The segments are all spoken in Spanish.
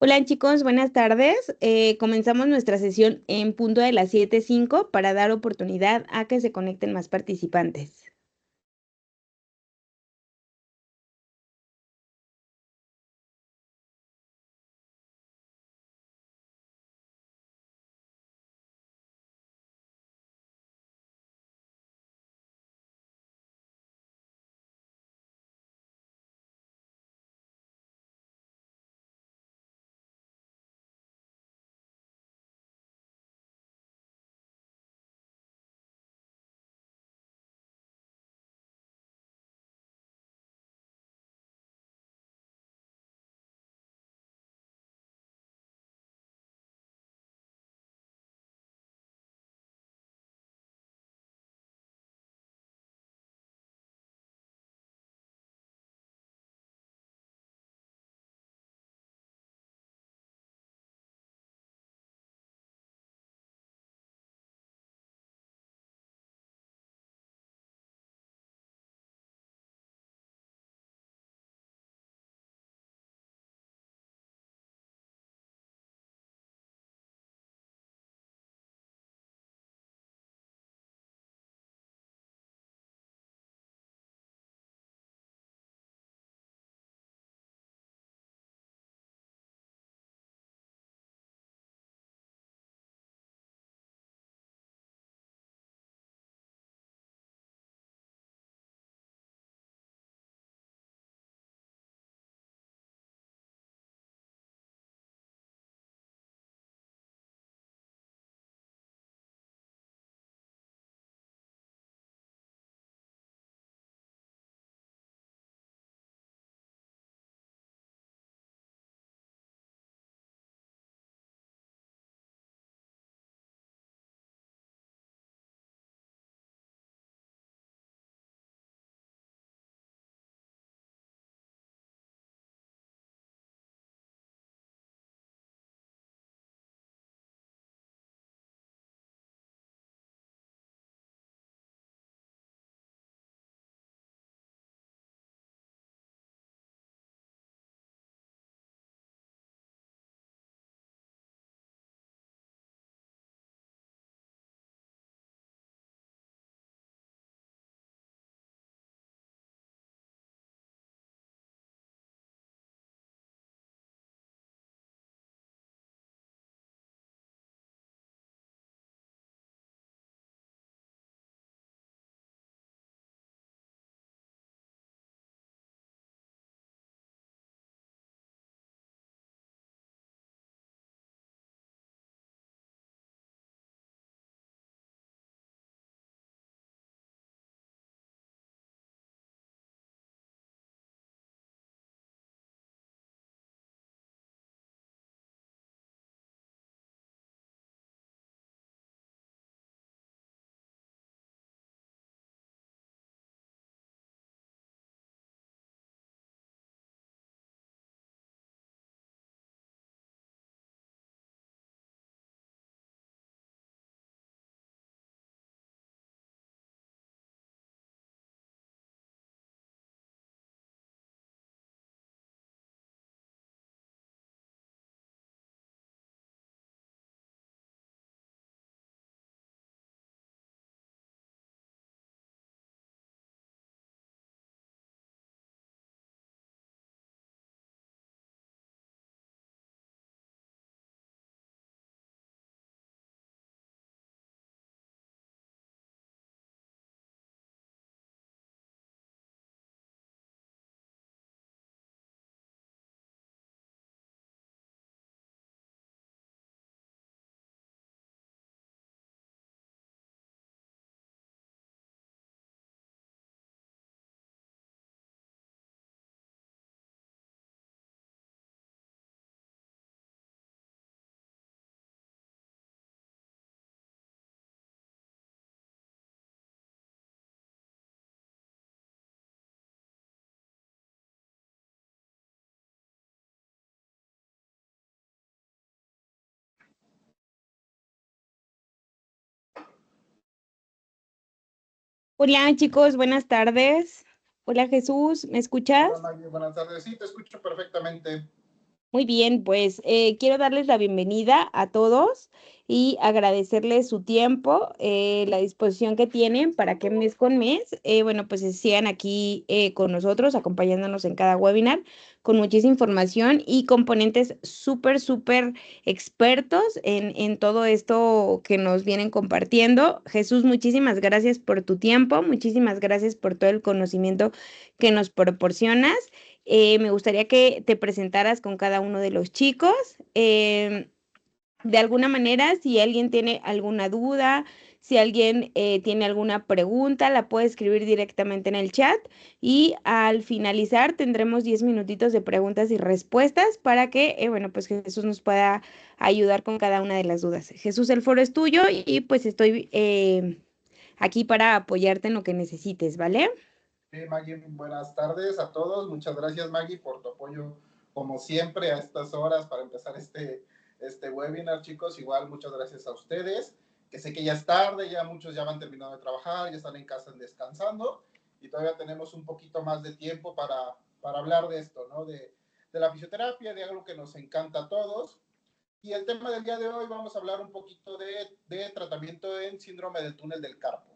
Hola chicos, buenas tardes. Comenzamos nuestra sesión en punto de las 7:05 para dar oportunidad a que se conecten más participantes. Hola chicos, buenas tardes. Hola Jesús, ¿me escuchas? Hola Maggie, buenas tardes. Sí, te escucho perfectamente. Muy bien, pues quiero darles la bienvenida a todos y agradecerles su tiempo, la disposición que tienen para que mes con mes, bueno, pues se sigan aquí con nosotros, acompañándonos en cada webinar con muchísima información y componentes súper, súper expertos en todo esto que nos vienen compartiendo. Jesús, muchísimas gracias por tu tiempo, muchísimas gracias por todo el conocimiento que nos proporcionas. Me gustaría que te presentaras con cada uno de los chicos. De alguna manera, si alguien tiene alguna duda, si alguien tiene alguna pregunta, la puede escribir directamente en el chat y al finalizar tendremos 10 minutitos de preguntas y respuestas para que, bueno, pues Jesús nos pueda ayudar con cada una de las dudas. Jesús, el foro es tuyo y pues estoy aquí para apoyarte en lo que necesites, ¿vale? Sí, Maggie, buenas tardes a todos. Muchas gracias, Maggie, por tu apoyo, como siempre, a estas horas para empezar este webinar, chicos. Igual, muchas gracias a ustedes, que sé que ya es tarde, ya muchos ya van terminado de trabajar, ya están en casa descansando, y todavía tenemos un poquito más de tiempo para hablar de esto, ¿no? De la fisioterapia, de algo que nos encanta a todos. Y el tema del día de hoy vamos a hablar un poquito de tratamiento en síndrome del túnel del carpo.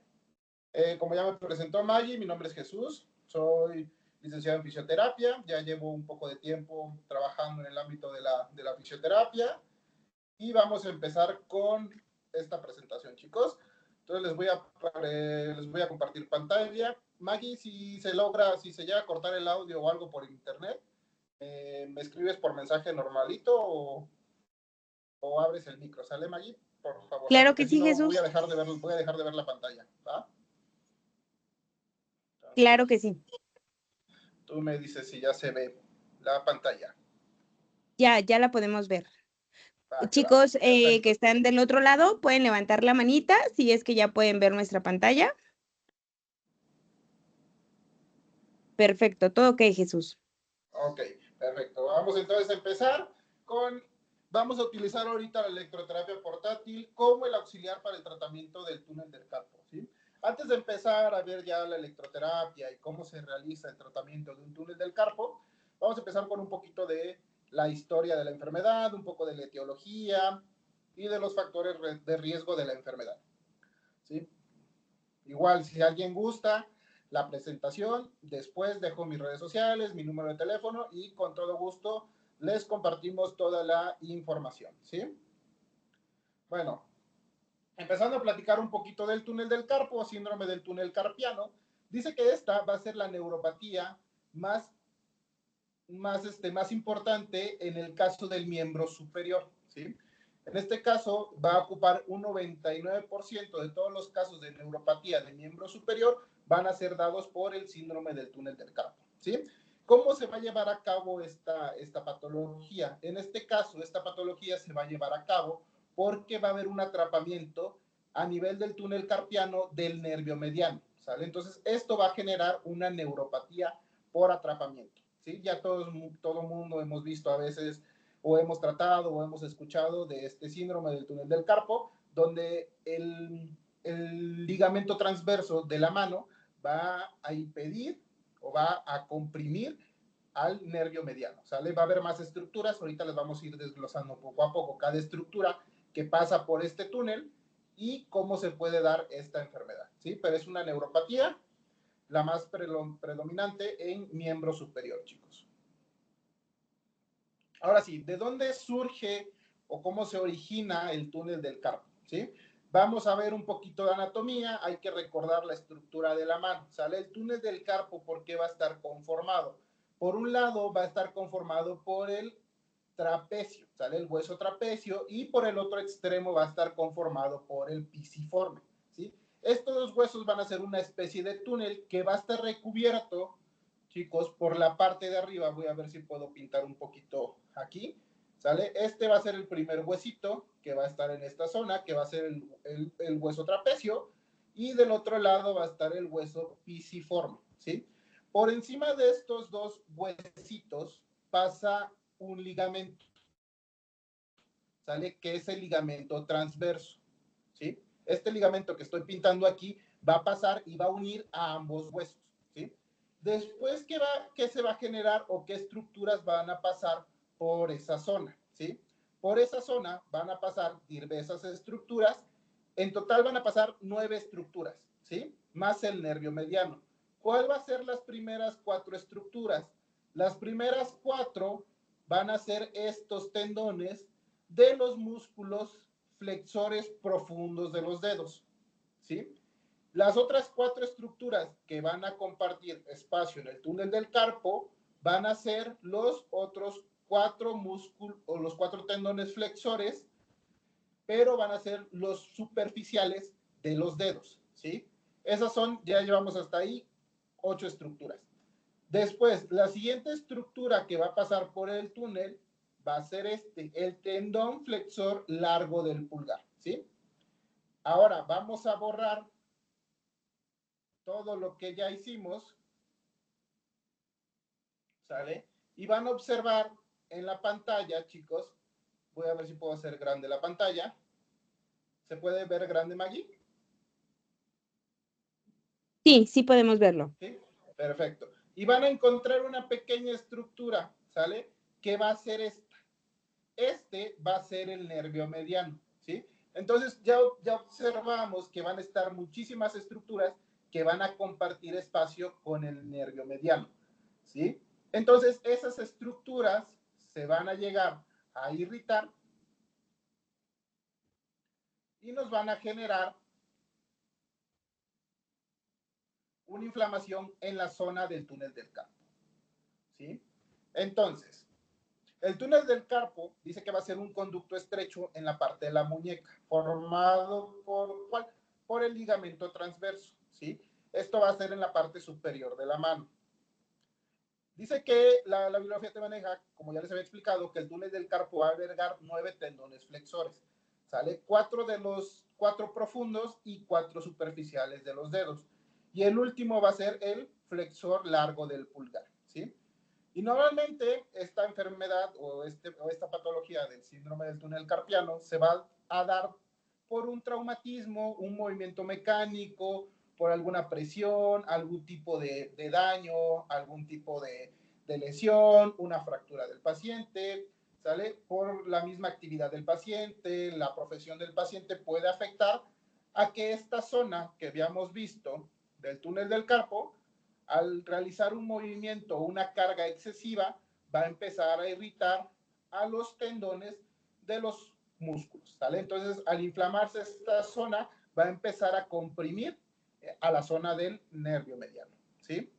Como ya me presentó Maggie, mi nombre es Jesús, soy licenciado en fisioterapia, ya llevo un poco de tiempo trabajando en el ámbito de la fisioterapia y vamos a empezar con esta presentación, chicos. Entonces les voy a compartir pantalla. Maggie, si se logra, si se llega a cortar el audio o algo por internet, me escribes por mensaje normalito o abres el micro, ¿sale, Maggie? Por favor, Claro que porque si sí, no voy a Jesús. dejar de ver la pantalla, ¿va? Claro Entonces, que sí. tú me dices si ya se ve la pantalla. Ya la podemos ver. Va, que va. Chicos que Perfecto. están del otro lado, pueden levantar la manita si es que ya pueden ver nuestra pantalla. Perfecto, todo ok, Jesús. Ok, perfecto. Vamos entonces a empezar con, vamos a utilizar ahorita la electroterapia portátil como el auxiliar para el tratamiento del túnel del carpo, ¿sí? Antes de empezar a ver ya la electroterapia y cómo se realiza el tratamiento de un túnel del carpo, vamos a empezar con un poquito de la historia de la enfermedad, un poco de la etiología y de los factores de riesgo de la enfermedad, ¿sí? Igual, si alguien gusta la presentación, después dejo mis redes sociales, mi número de teléfono y con todo gusto les compartimos toda la información, ¿sí? Bueno, empezando a platicar un poquito del túnel del carpo, síndrome del túnel carpiano, dice que esta va a ser la neuropatía más importante en el caso del miembro superior, ¿sí? En este caso, va a ocupar un 99% de todos los casos de neuropatía de miembro superior van a ser dados por el síndrome del túnel del carpo, ¿sí? ¿Cómo se va a llevar a cabo esta patología? En este caso, esta patología se va a llevar a cabo porque va a haber un atrapamiento a nivel del túnel carpiano del nervio mediano, ¿sale? Entonces, esto va a generar una neuropatía por atrapamiento, ¿sí? Ya todo mundo hemos visto a veces o hemos tratado o hemos escuchado de este síndrome del túnel del carpo, donde el ligamento transverso de la mano va a impedir o va a comprimir al nervio mediano, ¿sale? Va a haber más estructuras, ahorita les vamos a ir desglosando poco a poco cada estructura que pasa por este túnel y cómo se puede dar esta enfermedad, ¿sí? Pero es una neuropatía, la más predominante en miembro superior, chicos. Ahora sí, ¿de dónde surge o cómo se origina el túnel del carpo? ¿Sí? Vamos a ver un poquito de anatomía, hay que recordar la estructura de la mano, ¿sale? El túnel del carpo, ¿por qué va a estar conformado? Por un lado va a estar conformado por el trapecio, ¿sale? El hueso trapecio, y por el otro extremo va a estar conformado por el pisiforme, ¿sí? Estos dos huesos van a ser una especie de túnel que va a estar recubierto, chicos, por la parte de arriba. Voy a ver si puedo pintar un poquito aquí, ¿sale? Este va a ser el primer huesito que va a estar en esta zona, que va a ser el hueso trapecio, y del otro lado va a estar el hueso pisiforme, ¿sí? Por encima de estos dos huesitos pasa un ligamento, ¿sale? Que es el ligamento transverso, ¿sí? Este ligamento que estoy pintando aquí va a pasar y va a unir a ambos huesos, ¿sí? Después, ¿qué se va a generar o qué estructuras van a pasar por esa zona, ¿sí? Por esa zona van a pasar diversas estructuras. En total van a pasar 9 estructuras, ¿sí? Más el nervio mediano. ¿Cuál va a ser las primeras 4 estructuras? Las primeras 4 van a ser estos tendones de los músculos flexores profundos de los dedos, ¿sí? Las otras 4 estructuras que van a compartir espacio en el túnel del carpo van a ser los otros 4 músculos o los 4 tendones flexores, pero van a ser los superficiales de los dedos, ¿sí? Esas son, ya llevamos hasta ahí 8 estructuras. Después, la siguiente estructura que va a pasar por el túnel va a ser el tendón flexor largo del pulgar, ¿sí? Ahora vamos a borrar todo lo que ya hicimos, ¿sale? Y van a observar en la pantalla, chicos, voy a ver si puedo hacer grande la pantalla. ¿Se puede ver grande, Maggie? Sí, sí podemos verlo. ¿Sí? Perfecto. Y van a encontrar una pequeña estructura, ¿sale? Que va a ser esta. Este va a ser el nervio mediano, ¿sí? Entonces ya observamos que van a estar muchísimas estructuras que van a compartir espacio con el nervio mediano, ¿sí? Entonces esas estructuras se van a llegar a irritar y nos van a generar una inflamación en la zona del túnel del carpo, ¿sí? Entonces, el túnel del carpo dice que va a ser un conducto estrecho en la parte de la muñeca, formado por, ¿cuál? Por el ligamento transverso, ¿sí? Esto va a ser en la parte superior de la mano. Dice que la bibliografía te maneja, como ya les había explicado, que el túnel del carpo va a albergar 9 tendones flexores, ¿sale? 4 de los 4 profundos y 4 superficiales de los dedos. Y el último va a ser el flexor largo del pulgar, ¿sí? Y normalmente esta enfermedad o esta patología del síndrome del túnel carpiano se va a dar por un traumatismo, un movimiento mecánico, por alguna presión, algún tipo de daño, algún tipo de lesión, una fractura del paciente, ¿sale? Por la misma actividad del paciente, la profesión del paciente puede afectar a que esta zona que habíamos visto del túnel del carpo, al realizar un movimiento o una carga excesiva, va a empezar a irritar a los tendones de los músculos, ¿sale? Entonces, al inflamarse esta zona, va a empezar a comprimir a la zona del nervio mediano, ¿sí?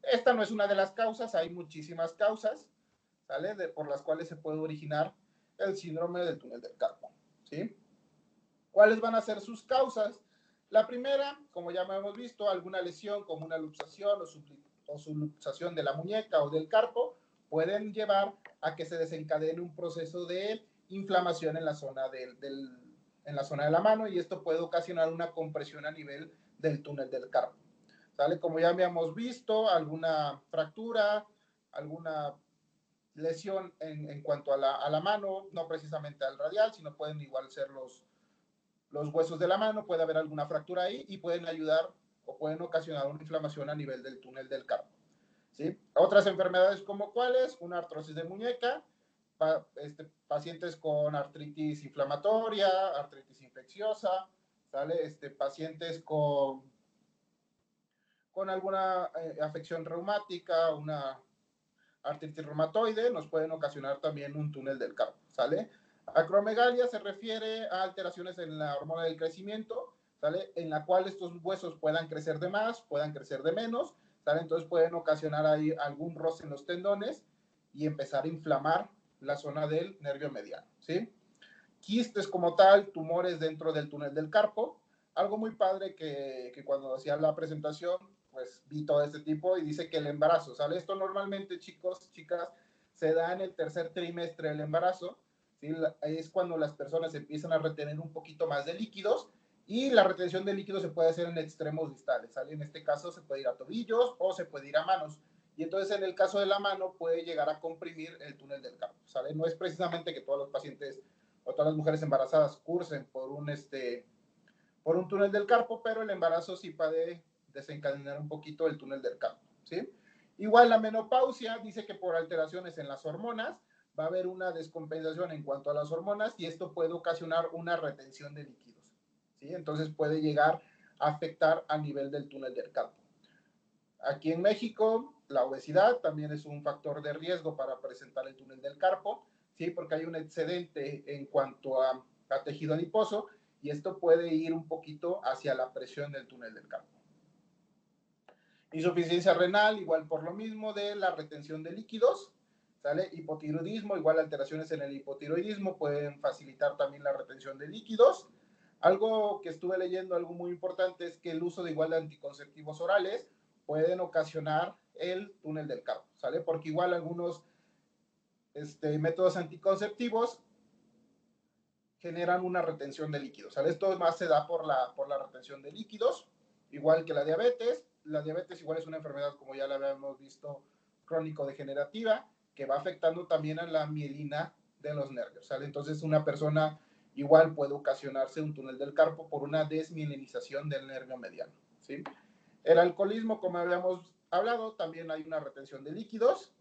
Esta no es una de las causas, hay muchísimas causas, ¿sale? Por las cuales se puede originar el síndrome del túnel del carpo, ¿sí? ¿Cuáles van a ser sus causas? La primera, como ya hemos visto, alguna lesión como una luxación o subluxación de la muñeca o del carpo pueden llevar a que se desencadene un proceso de inflamación en la zona en la zona de la mano, y esto puede ocasionar una compresión a nivel del túnel del carpo, ¿sale? Como ya habíamos visto, alguna fractura, alguna lesión en cuanto a la mano, no precisamente al radial, sino pueden igual ser los huesos de la mano, puede haber alguna fractura ahí y pueden ayudar o pueden ocasionar una inflamación a nivel del túnel del carpo, ¿sí? Otras enfermedades como cuáles, una artrosis de muñeca, pacientes con artritis inflamatoria, artritis infecciosa, ¿sale? Pacientes con alguna afección reumática, una artritis reumatoide, nos pueden ocasionar también un túnel del carpo, ¿sale? Acromegalia se refiere a alteraciones en la hormona del crecimiento, ¿sale? En la cual estos huesos puedan crecer de más, puedan crecer de menos, ¿sale? Entonces pueden ocasionar ahí algún roce en los tendones y empezar a inflamar la zona del nervio mediano, ¿sí? Quistes como tal, tumores dentro del túnel del carpo. Algo muy padre que cuando hacía la presentación, pues vi todo este tipo y dice que el embarazo, ¿sale? Esto normalmente, chicos, chicas, se da en el tercer trimestre del embarazo, ¿sí? Es cuando las personas empiezan a retener un poquito más de líquidos, y la retención de líquidos se puede hacer en extremos distales, ¿sale? En este caso se puede ir a tobillos o se puede ir a manos. Y entonces en el caso de la mano puede llegar a comprimir el túnel del carpo, ¿sale? No es precisamente que todos los pacientes o todas las mujeres embarazadas cursen por un túnel del carpo, pero el embarazo sí puede desencadenar un poquito el túnel del carpo, ¿sí? Igual la menopausia dice que por alteraciones en las hormonas va a haber una descompensación en cuanto a las hormonas y esto puede ocasionar una retención de líquidos, ¿sí? Entonces puede llegar a afectar a nivel del túnel del carpo. Aquí en México, la obesidad también es un factor de riesgo para presentar el túnel del carpo, ¿sí? Porque hay un excedente en cuanto a tejido adiposo y esto puede ir un poquito hacia la presión del túnel del carpo. Insuficiencia renal, igual por lo mismo de la retención de líquidos, ¿sale? Hipotiroidismo, igual alteraciones en el hipotiroidismo pueden facilitar también la retención de líquidos. Algo que estuve leyendo, algo muy importante, es que el uso de igual de anticonceptivos orales pueden ocasionar el túnel del carpo, ¿sale? Porque igual algunos métodos anticonceptivos generan una retención de líquidos, ¿sale? Esto más se da por la retención de líquidos, igual que la diabetes. La diabetes igual es una enfermedad, como ya la habíamos visto, crónico-degenerativa, que va afectando también a la mielina de los nervios, ¿sale? Entonces una persona igual puede ocasionarse un túnel del carpo por una desmielinización del nervio mediano, ¿sí? El alcoholismo, como habíamos hablado, también hay una retención de líquidos.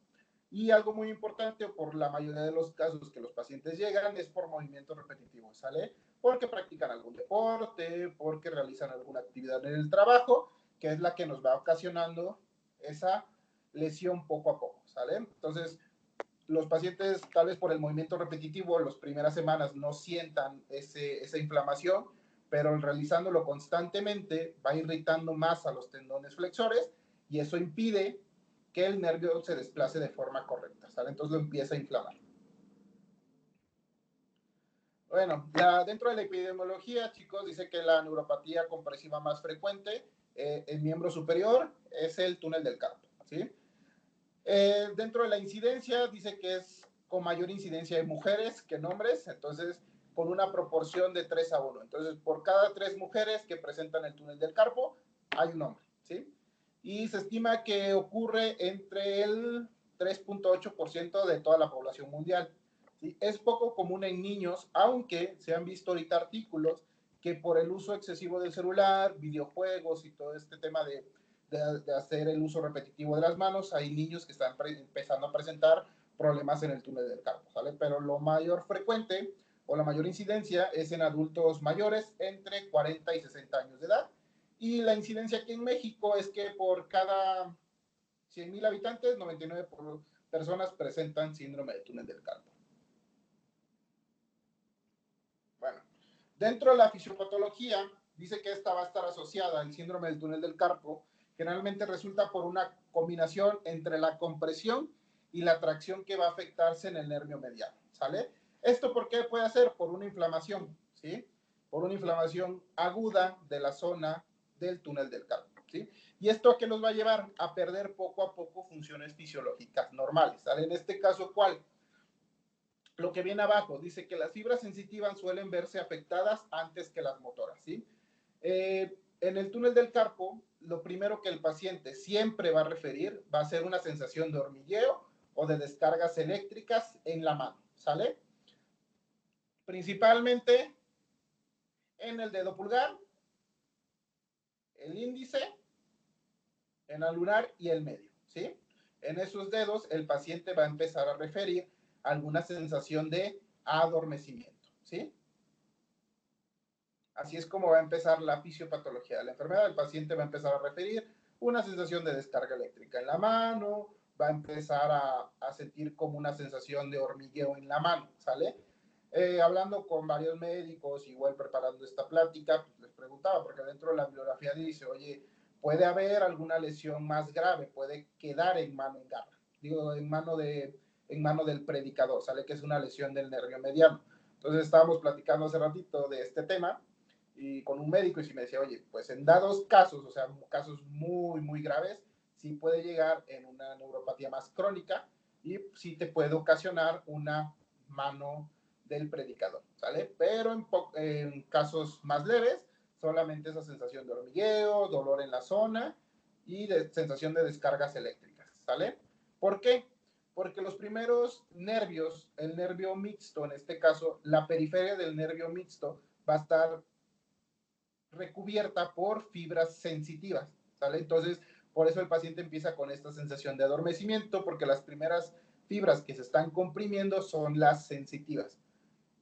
Y algo muy importante, por la mayoría de los casos que los pacientes llegan, es por movimientos repetitivos, ¿sale? Porque practican algún deporte, porque realizan alguna actividad en el trabajo, que es la que nos va ocasionando esa lesión poco a poco, ¿sale? Entonces, los pacientes, tal vez por el movimiento repetitivo, las primeras semanas no sientan esa inflamación, pero realizándolo constantemente va irritando más a los tendones flexores y eso impide que el nervio se desplace de forma correcta, ¿sale? Entonces lo empieza a inflamar. Bueno, dentro de la epidemiología, chicos, dice que la neuropatía compresiva más frecuente, el miembro superior, es el túnel del carpo, ¿sí? Dentro de la incidencia, dice que es con mayor incidencia de mujeres que en hombres, entonces con una proporción de 3 a 1. Entonces, por cada 3 mujeres que presentan el túnel del carpo, hay un hombre, ¿sí? Y se estima que ocurre entre el 3.8% de toda la población mundial, ¿sí? Es poco común en niños, aunque se han visto ahorita artículos que por el uso excesivo del celular, videojuegos y todo este tema de hacer el uso repetitivo de las manos, hay niños que están empezando a presentar problemas en el túnel del carpo, ¿sale? Pero lo mayor frecuente o la mayor incidencia es en adultos mayores entre 40 y 60 años de edad. Y la incidencia aquí en México es que por cada 100,000 habitantes, 99 personas presentan síndrome de túnel del carpo. Bueno, dentro de la fisiopatología, dice que esta va a estar asociada al síndrome del túnel del carpo. Generalmente resulta por una combinación entre la compresión y la tracción que va a afectarse en el nervio mediano, ¿sale? ¿Esto por qué puede ser? Por una inflamación, ¿sí? Por una inflamación aguda de la zona del túnel del carpo, ¿sí? ¿Y esto a qué nos va a llevar? A perder poco a poco funciones fisiológicas normales, ¿sale? En este caso, ¿cuál? Lo que viene abajo, dice que las fibras sensitivas suelen verse afectadas antes que las motoras, ¿sí? En el túnel del carpo, lo primero que el paciente siempre va a referir va a ser una sensación de hormigueo o de descargas eléctricas en la mano, ¿sale? Principalmente en el dedo pulgar, el índice, en el anular y el medio, ¿sí? En esos dedos el paciente va a empezar a referir alguna sensación de adormecimiento, ¿sí? Así es como va a empezar la fisiopatología de la enfermedad. El paciente va a empezar a referir una sensación de descarga eléctrica en la mano, va a empezar a sentir como una sensación de hormigueo en la mano, ¿sale? Hablando con varios médicos, igual preparando esta plática, pues les preguntaba, porque dentro de la bibliografía dice, oye, puede haber alguna lesión más grave, puede quedar en mano en garra, digo, en mano del predicador, ¿sale? Que es una lesión del nervio mediano. Entonces estábamos platicando hace ratito de este tema y con un médico y si me decía, oye, pues en dados casos, o sea, casos muy, muy graves, sí puede llegar en una neuropatía más crónica y sí te puede ocasionar una mano del predicador, ¿sale? Pero en casos más leves, solamente esa sensación de hormigueo, dolor en la zona y sensación de descargas eléctricas, ¿sale? ¿Por qué? Porque los primeros nervios, el nervio mixto, en este caso, la periferia del nervio mixto va a estar recubierta por fibras sensitivas, ¿sale? Entonces, por eso el paciente empieza con esta sensación de adormecimiento, porque las primeras fibras que se están comprimiendo son las sensitivas.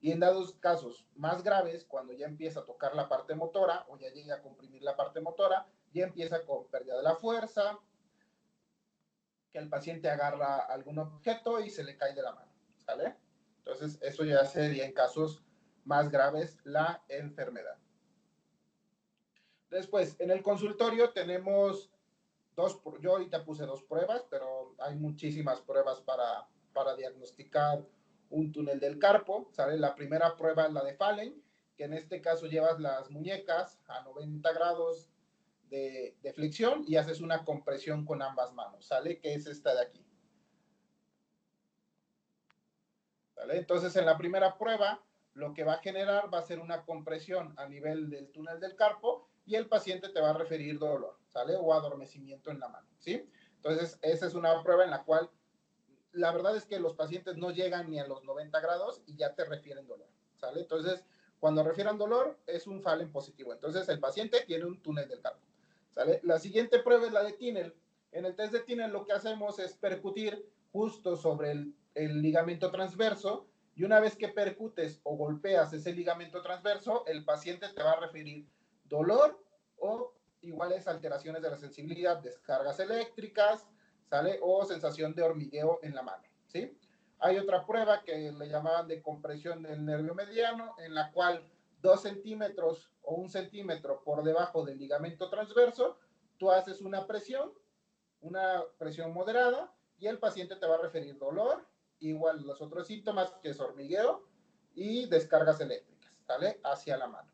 Y en dados casos más graves, cuando ya empieza a tocar la parte motora o ya llega a comprimir la parte motora, ya empieza con pérdida de la fuerza, que el paciente agarra algún objeto y se le cae de la mano, ¿sale? Entonces, eso ya sería en casos más graves la enfermedad. Después, en el consultorio tenemos yo ahorita puse 2 pruebas, pero hay muchísimas pruebas para diagnosticar un túnel del carpo, ¿sale? La primera prueba es la de Fallen, que en este caso llevas las muñecas a 90 grados de flexión y haces una compresión con ambas manos, ¿sale? Que es esta de aquí. ¿Sale? Entonces, en la primera prueba, lo que va a generar va a ser una compresión a nivel del túnel del carpo y el paciente te va a referir dolor, ¿sale? O adormecimiento en la mano, ¿sí? Entonces, esa es una prueba en la cual la verdad es que los pacientes no llegan ni a los 90 grados y ya te refieren dolor, ¿sale? Entonces, cuando refieran dolor, es un Fallen positivo. Entonces, el paciente tiene un túnel del carpo, ¿sale? La siguiente prueba es la de Tinel. En el test de Tinel lo que hacemos es percutir justo sobre el ligamento transverso y una vez que percutes o golpeas ese ligamento transverso, el paciente te va a referir dolor o iguales alteraciones de la sensibilidad, descargas eléctricas, ¿sale? O sensación de hormigueo en la mano, ¿sí? Hay otra prueba que le llamaban de compresión del nervio mediano, en la cual 2 centímetros o 1 centímetro por debajo del ligamento transverso, tú haces una presión moderada, y el paciente te va a referir dolor, igual los otros síntomas, que es hormigueo y descargas eléctricas, ¿sale? Hacia la mano.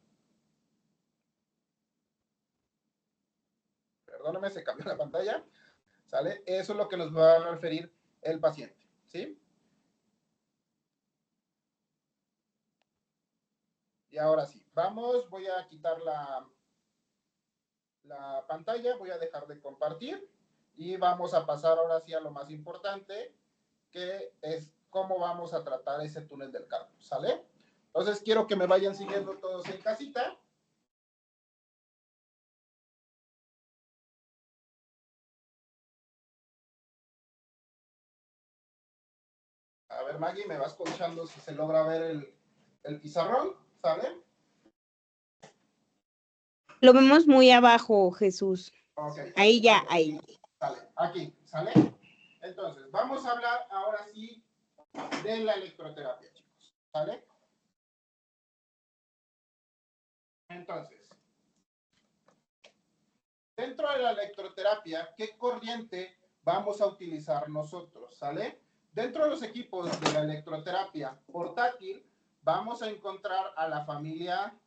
Perdóname, se cambió la pantalla, ¿sale? Eso es lo que nos va a referir el paciente, ¿sí? Y ahora sí, vamos, voy a quitar la pantalla, voy a dejar de compartir y vamos a pasar ahora sí a lo más importante, que es cómo vamos a tratar ese túnel del carpo, ¿sale? Entonces quiero que me vayan siguiendo todos en casita. A ver, Maggie, me vas coachando si se logra ver el pizarrón, ¿sale? Lo vemos muy abajo, Jesús. Okay. Ahí ya, ahí. Sale, aquí, ¿sale? Entonces, vamos a hablar ahora sí de la electroterapia, chicos, ¿sale? Entonces, dentro de la electroterapia, ¿qué corriente vamos a utilizar nosotros? ¿Sale? Dentro de los equipos de la electroterapia portátil, vamos a encontrar a la familia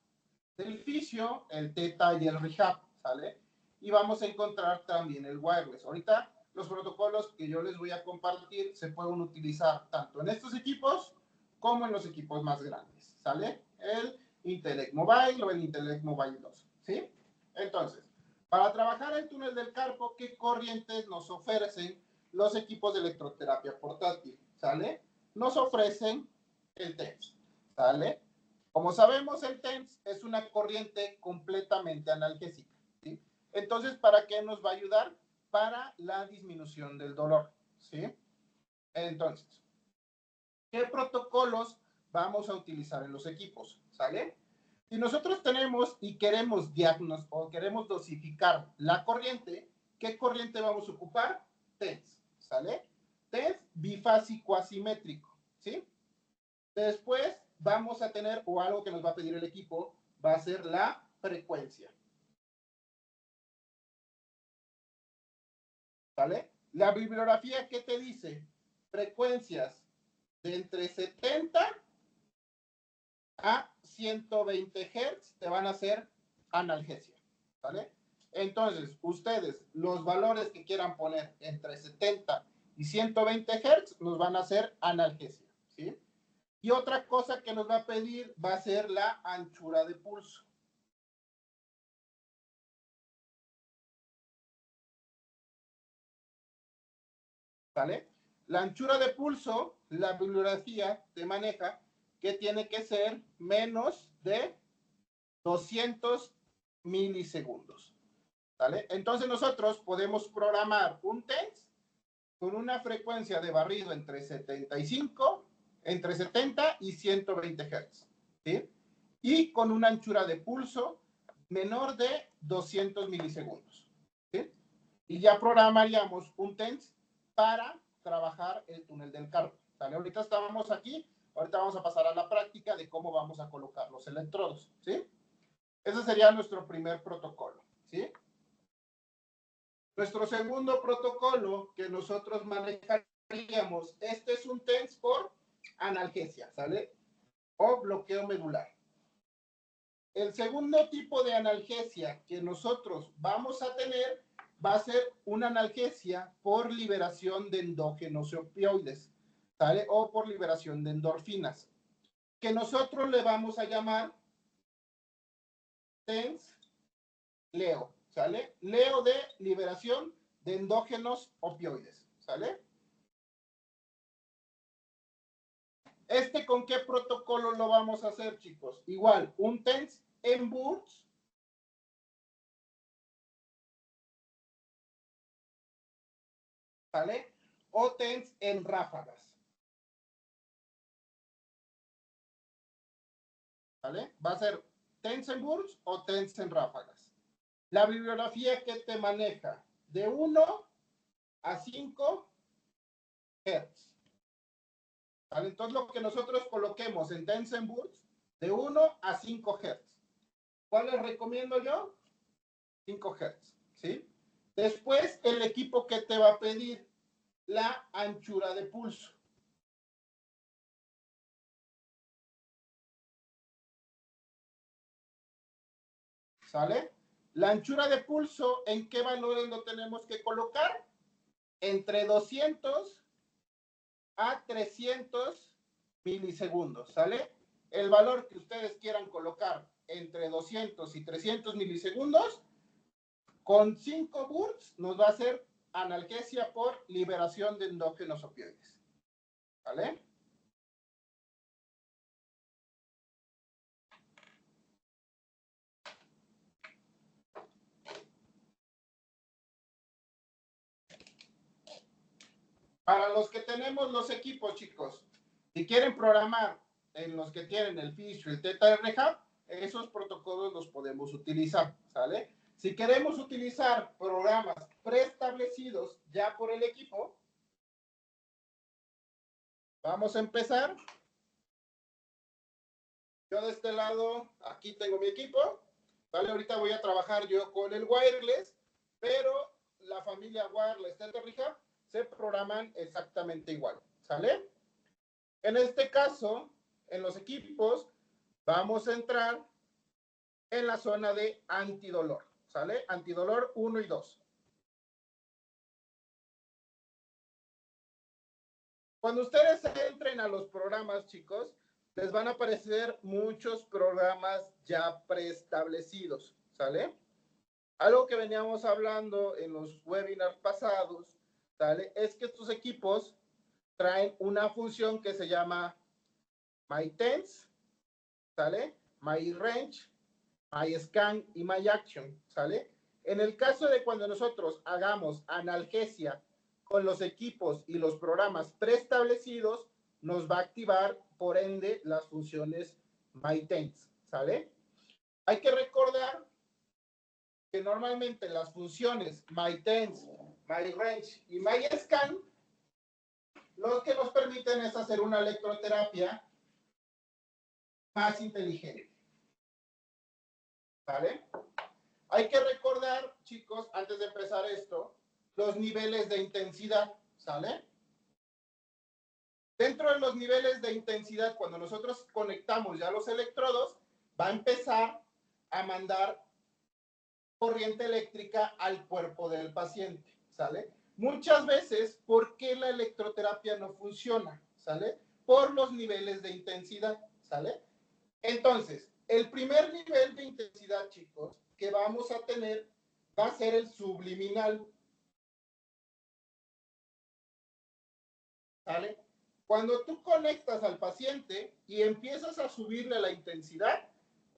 del fisio, el Theta y el Rehab, ¿sale? Y vamos a encontrar también el wireless. Ahorita los protocolos que yo les voy a compartir se pueden utilizar tanto en estos equipos como en los equipos más grandes, ¿sale? El Intelect Mobile o el Intelect Mobile 2, ¿sí? Entonces, para trabajar el túnel del carpo, ¿qué corrientes nos ofrecen los equipos de electroterapia portátil? ¿Sale? Nos ofrecen el TENS, ¿sale? Como sabemos, el TENS es una corriente completamente analgésica, ¿sí? Entonces, ¿para qué nos va a ayudar? Para la disminución del dolor, ¿sí? Entonces, ¿qué protocolos vamos a utilizar en los equipos? ¿Sale? Si nosotros tenemos y queremos diagnosticar o queremos dosificar la corriente, ¿qué corriente vamos a ocupar? TENS, ¿sale? TENS bifásico asimétrico, ¿sí? Después vamos a tener, o algo que nos va a pedir el equipo, va a ser la frecuencia, ¿sale? La bibliografía, ¿qué te dice? Frecuencias de entre 70 a 120 Hz te van a hacer analgesia, ¿vale? Entonces, ustedes, los valores que quieran poner entre 70 y 120 Hz nos van a hacer analgesia, ¿sí? Y otra cosa que nos va a pedir va a ser la anchura de pulso. ¿Vale? La anchura de pulso, la bibliografía te maneja que tiene que ser menos de 200 milisegundos. ¿Vale? Entonces nosotros podemos programar un TENS con una frecuencia de barrido entre 70 y 120 Hz, ¿sí? Y con una anchura de pulso menor de 200 milisegundos, ¿sí? Y ya programaríamos un TENS para trabajar el túnel del carpo, ¿sale? Ahorita estábamos aquí, ahorita vamos a pasar a la práctica de cómo vamos a colocar los electrodos, ¿sí? Ese sería nuestro primer protocolo, ¿sí? Nuestro segundo protocolo que nosotros manejaríamos, este es un TENS por analgesia, ¿sale? O bloqueo medular. El segundo tipo de analgesia que nosotros vamos a tener va a ser una analgesia por liberación de endógenos opioides, ¿sale? O por liberación de endorfinas, que nosotros le vamos a llamar TENS Leo, ¿sale? Leo de liberación de endógenos opioides, ¿sale? ¿Con qué protocolo lo vamos a hacer, chicos? Igual, un TENS en bursts, ¿sale? O TENS en ráfagas, ¿vale? Va a ser TENS en bursts o TENS en ráfagas. La bibliografía que te maneja de 1 a 5 Hz. ¿Vale? Entonces, lo que nosotros coloquemos en TENS en bursts, de 1 a 5 Hz. ¿Cuál les recomiendo yo? 5 Hz, ¿sí? Después, el equipo que te va a pedir la anchura de pulso. ¿Sale? La anchura de pulso, ¿en qué valores lo tenemos que colocar? Entre 200 a 300 milisegundos, ¿sale? El valor que ustedes quieran colocar entre 200 y 300 milisegundos, con 5 bursts nos va a hacer analgesia por liberación de endógenos opioides, ¿vale? Para los que tenemos los equipos, chicos, si quieren programar en los que tienen el Fish y el Theta Rehab, esos protocolos los podemos utilizar, ¿sale? Si queremos utilizar programas preestablecidos ya por el equipo, vamos a empezar. Yo de este lado, aquí tengo mi equipo, ¿vale? Ahorita voy a trabajar yo con el wireless, pero la familia wireless Theta Rehab se programan exactamente igual, ¿sale? En este caso, en los equipos, vamos a entrar en la zona de antidolor, ¿sale? Antidolor 1 y 2. Cuando ustedes entren a los programas, chicos, les van a aparecer muchos programas ya preestablecidos, ¿sale? Algo que veníamos hablando en los webinars pasados, ¿sale? Es que estos equipos traen una función que se llama MyTens, ¿sale? MyRange, MyScan y MyAction, ¿sale? En el caso de cuando nosotros hagamos analgesia con los equipos y los programas preestablecidos, nos va a activar, por ende, las funciones MyTens, ¿sale? Hay que recordar que normalmente las funciones MyTens, MyRange y MyScan, lo que nos permiten es hacer una electroterapia más inteligente, ¿vale? Hay que recordar, chicos, antes de empezar esto, los niveles de intensidad, ¿sale? Dentro de los niveles de intensidad, cuando nosotros conectamos ya los electrodos, va a empezar a mandar corriente eléctrica al cuerpo del paciente, ¿sale? Muchas veces, ¿por qué la electroterapia no funciona? ¿Sale? Por los niveles de intensidad, ¿sale? Entonces, el primer nivel de intensidad, chicos, que vamos a tener va a ser el subliminal, ¿sale? Cuando tú conectas al paciente y empiezas a subirle la intensidad,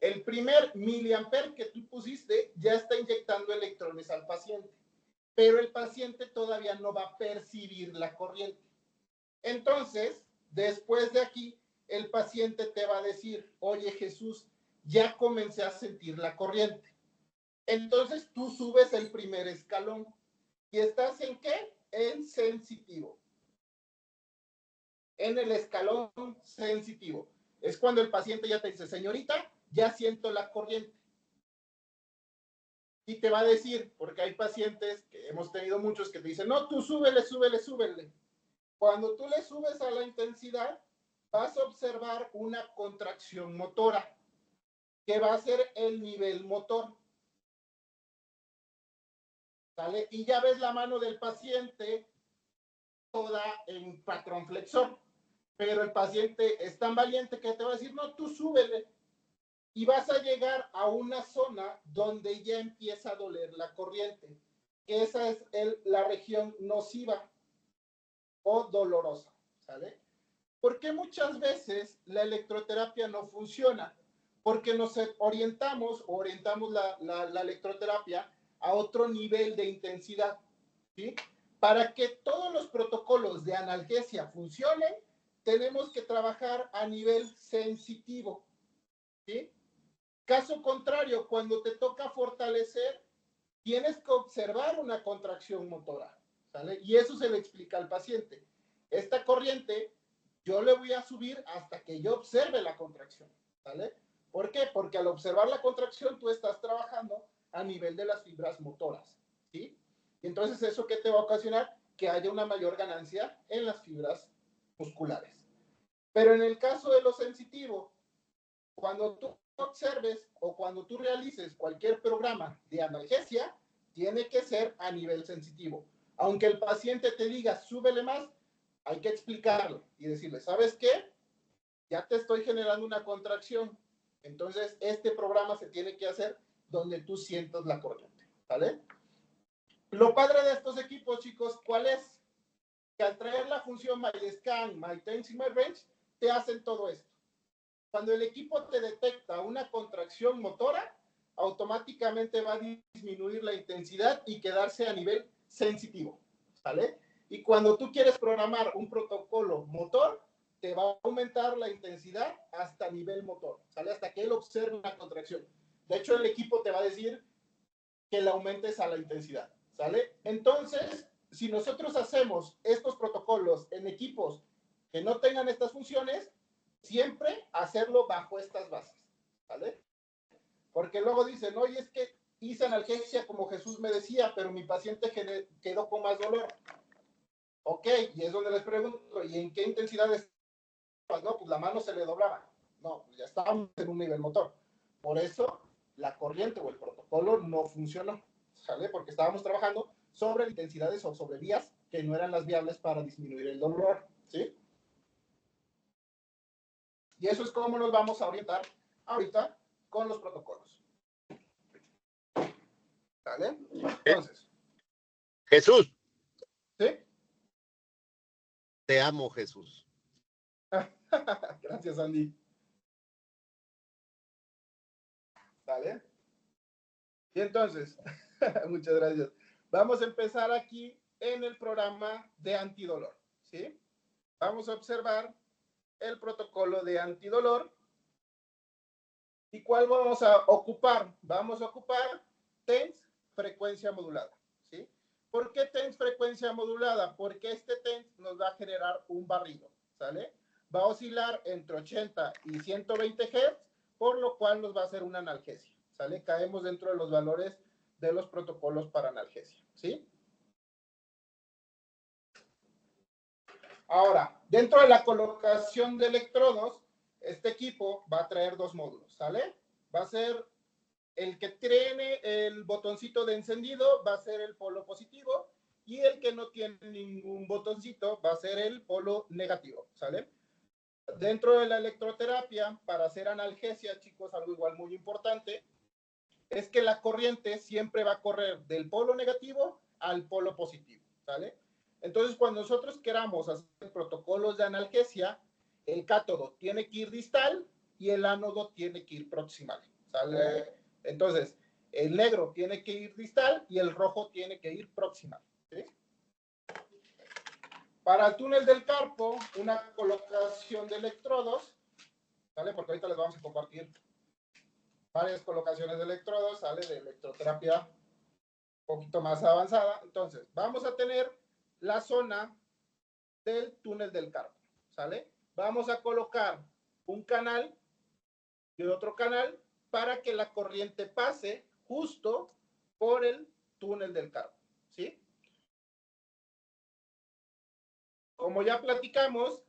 el primer miliamper que tú pusiste ya está inyectando electrones al paciente. pero el paciente todavía no va a percibir la corriente. Entonces, después de aquí, el paciente te va a decir, oye Jesús, ya comencé a sentir la corriente. Entonces tú subes el primer escalón. ¿Y estás en qué? En sensitivo. En el escalón sensitivo. Es cuando el paciente ya te dice, señorita, ya siento la corriente. Y te va a decir, porque hay pacientes, que hemos tenido muchos que te dicen, no, tú súbele, súbele, súbele. Cuando tú le subes a la intensidad, vas a observar una contracción motora, que va a ser el nivel motor. ¿Sale? Y ya ves la mano del paciente toda en patrón flexor. Pero el paciente es tan valiente que te va a decir, no, tú súbele. Y vas a llegar a una zona donde ya empieza a doler la corriente. Esa es la región nociva o dolorosa. ¿Sale? ¿Por qué muchas veces la electroterapia no funciona? Porque nos orientamos la electroterapia a otro nivel de intensidad. ¿Sí? Para que todos los protocolos de analgesia funcionen, tenemos que trabajar a nivel sensitivo. ¿Sí? Caso contrario, cuando te toca fortalecer, tienes que observar una contracción motora. ¿Sale? Y eso se le explica al paciente. Esta corriente yo le voy a subir hasta que yo observe la contracción. ¿Sale? ¿Por qué? Porque al observar la contracción tú estás trabajando a nivel de las fibras motoras. ¿Sí? Y entonces, ¿eso qué te va a ocasionar? Que haya una mayor ganancia en las fibras musculares. Pero en el caso de lo sensitivo, cuando tú observes o cuando tú realices cualquier programa de analgesia, tiene que ser a nivel sensitivo. Aunque el paciente te diga, súbele más, hay que explicarle y decirle, ¿sabes qué? Ya te estoy generando una contracción. Entonces, este programa se tiene que hacer donde tú sientas la corriente. ¿Vale? Lo padre de estos equipos, chicos, ¿cuál es? Que al traer la función MyScan, MyTense y MyRange, te hacen todo esto. Cuando el equipo te detecta una contracción motora, automáticamente va a disminuir la intensidad y quedarse a nivel sensitivo. ¿Vale? Y cuando tú quieres programar un protocolo motor, te va a aumentar la intensidad hasta nivel motor, ¿sale? Hasta que él observe una contracción. De hecho, el equipo te va a decir que le aumentes a la intensidad, ¿sale? Entonces, si nosotros hacemos estos protocolos en equipos que no tengan estas funciones, siempre hacerlo bajo estas bases, ¿vale? Porque luego dicen, oye, es que hice analgesia como Jesús me decía, pero mi paciente quedó con más dolor. Ok, y es donde les pregunto, ¿y en qué intensidad estabas? No, pues la mano se le doblaba. No, pues ya estábamos en un nivel motor. Por eso la corriente o el protocolo no funcionó, ¿sale? Porque estábamos trabajando sobre intensidades o sobre vías que no eran las viables para disminuir el dolor, ¿sí? Y eso es cómo nos vamos a orientar ahorita con los protocolos. ¿Vale? Entonces. Jesús. ¿Sí? Te amo, Jesús. Gracias, Andy. ¿Vale? Y entonces, muchas gracias. Vamos a empezar aquí en el programa de antidolor, ¿sí? Vamos a observar el protocolo de antidolor. ¿Y cuál vamos a ocupar? Vamos a ocupar TENS, frecuencia modulada, ¿sí? ¿Por qué TENS, frecuencia modulada? Porque este TENS nos va a generar un barrido, ¿sale? Va a oscilar entre 80 y 120 Hz, por lo cual nos va a hacer una analgesia, ¿sale? Caemos dentro de los valores de los protocolos para analgesia, ¿sí? Ahora, dentro de la colocación de electrodos, este equipo va a traer dos módulos, ¿sale? Va a ser el que tiene el botoncito de encendido, va a ser el polo positivo, y el que no tiene ningún botoncito va a ser el polo negativo, ¿sale? Dentro de la electroterapia, para hacer analgesia, chicos, algo igual muy importante, es que la corriente siempre va a correr del polo negativo al polo positivo, ¿sale? Entonces, cuando nosotros queramos hacer protocolos de analgesia, el cátodo tiene que ir distal y el ánodo tiene que ir proximal, ¿sale? Entonces, El negro tiene que ir distal y el rojo tiene que ir proximal. ¿Sí? Para el túnel del carpo, una colocación de electrodos, ¿vale? Porque ahorita les vamos a compartir varias colocaciones de electrodos, ¿sale? De electroterapia un poquito más avanzada. Entonces, vamos a tener la zona del túnel del carpo, ¿sale? Vamos a colocar un canal y otro canal para que la corriente pase justo por el túnel del carpo, ¿sí? Como ya platicamos,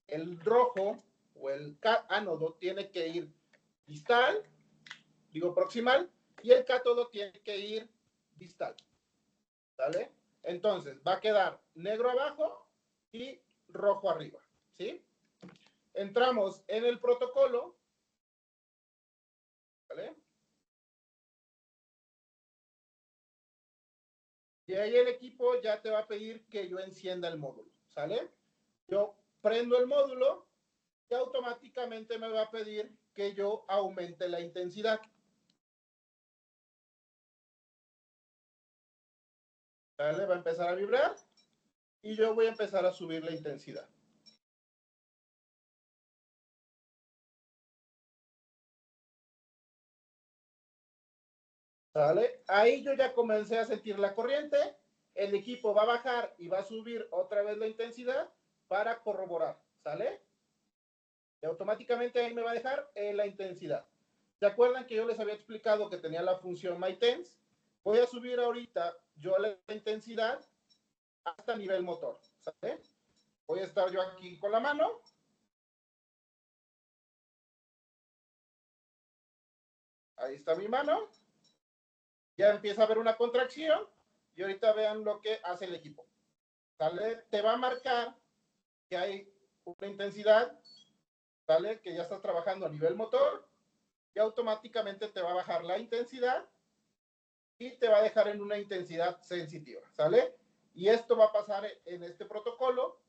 el rojo o el ánodo tiene que ir distal, digo proximal, y el cátodo tiene que ir distal, ¿vale? Entonces, va a quedar negro abajo y rojo arriba, ¿sí? Entramos en el protocolo, ¿vale? Y ahí el equipo ya te va a pedir que yo encienda el módulo, ¿sale? Yo prendo el módulo y automáticamente me va a pedir que yo aumente la intensidad. ¿Sale? Va a empezar a vibrar y yo voy a empezar a subir la intensidad. ¿Sale? Ahí yo ya comencé a sentir la corriente, el equipo va a bajar y va a subir otra vez la intensidad para corroborar, ¿sale? Y automáticamente ahí me va a dejar la intensidad. ¿Se acuerdan que yo les había explicado que tenía la función MyTense? Voy a subir ahorita yo la intensidad hasta nivel motor, ¿sale? Voy a estar yo aquí con la mano. Ahí está mi mano. Ya empieza a haber una contracción y ahorita vean lo que hace el equipo. ¿Sale? Te va a marcar que hay una intensidad, ¿sale? Que ya estás trabajando a nivel motor y automáticamente te va a bajar la intensidad y te va a dejar en una intensidad sensitiva, ¿sale? Y esto va a pasar en este protocolo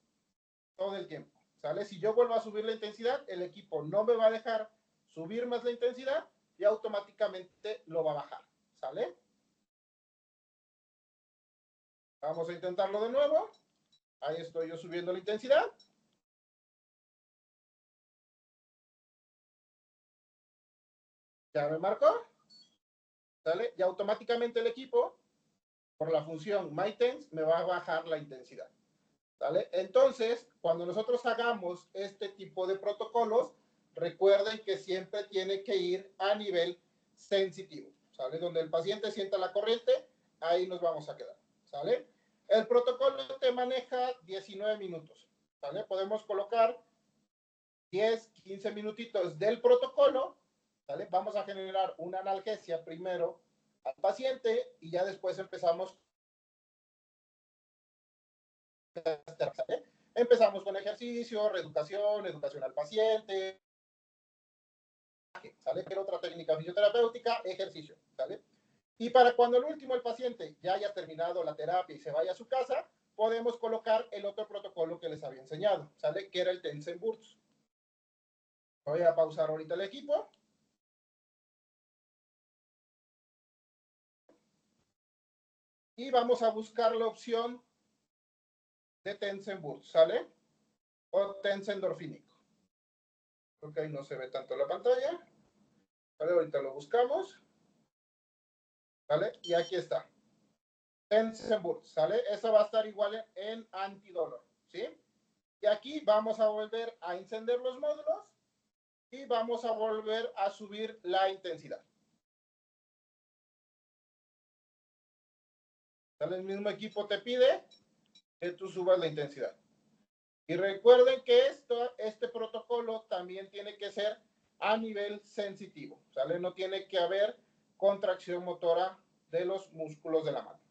todo el tiempo, ¿sale? Si yo vuelvo a subir la intensidad, el equipo no me va a dejar subir más la intensidad y automáticamente lo va a bajar, ¿sale? Vamos a intentarlo de nuevo. Ahí estoy yo subiendo la intensidad. Ya me marcó, ¿sale? Y automáticamente el equipo, por la función MyTense, me va a bajar la intensidad, ¿sale? Entonces, cuando nosotros hagamos este tipo de protocolos, recuerden que siempre tiene que ir a nivel sensitivo, ¿sale? Donde el paciente sienta la corriente, ahí nos vamos a quedar, ¿sale? El protocolo te maneja 19 minutos, ¿sale? Podemos colocar 10, 15 minutitos del protocolo, ¿sale? Vamos a generar una analgesia primero al paciente y ya después empezamos. ¿Sale? Empezamos con ejercicio, reeducación, educación al paciente, ¿sale? Que era otra técnica fisioterapéutica, ejercicio, ¿sale? Y para cuando el último el paciente ya haya terminado la terapia y se vaya a su casa, podemos colocar el otro protocolo que les había enseñado, ¿sale? Que era el Tensenburts. Voy a pausar ahorita el equipo. Y vamos a buscar la opción de Tensenburts, ¿sale? O Tensendorfínico. Ok, no se ve tanto la pantalla. ¿Vale? Ahorita lo buscamos. ¿Vale? Y aquí está. Tensenburts, ¿sale? Eso va a estar igual en antidolor, ¿sí? Y aquí vamos a volver a encender los módulos y vamos a volver a subir la intensidad. ¿Sale? El mismo equipo te pide que tú subas la intensidad. Y recuerden que este protocolo también tiene que ser a nivel sensitivo, ¿sale? No tiene que haber contracción motora de los músculos de la mano.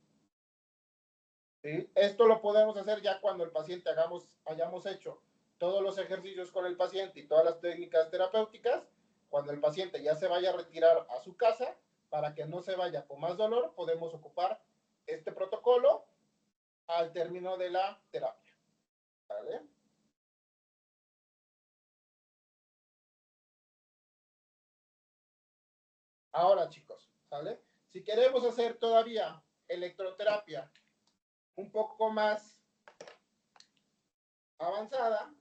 ¿Sí? Esto lo podemos hacer ya cuando el paciente hayamos hecho todos los ejercicios con el paciente y todas las técnicas terapéuticas. Cuando el paciente ya se vaya a retirar a su casa, para que no se vaya con más dolor, podemos ocupar este protocolo al término de la terapia. ¿Vale? Ahora, chicos, ¿sale? Si queremos hacer todavía electroterapia un poco más avanzada,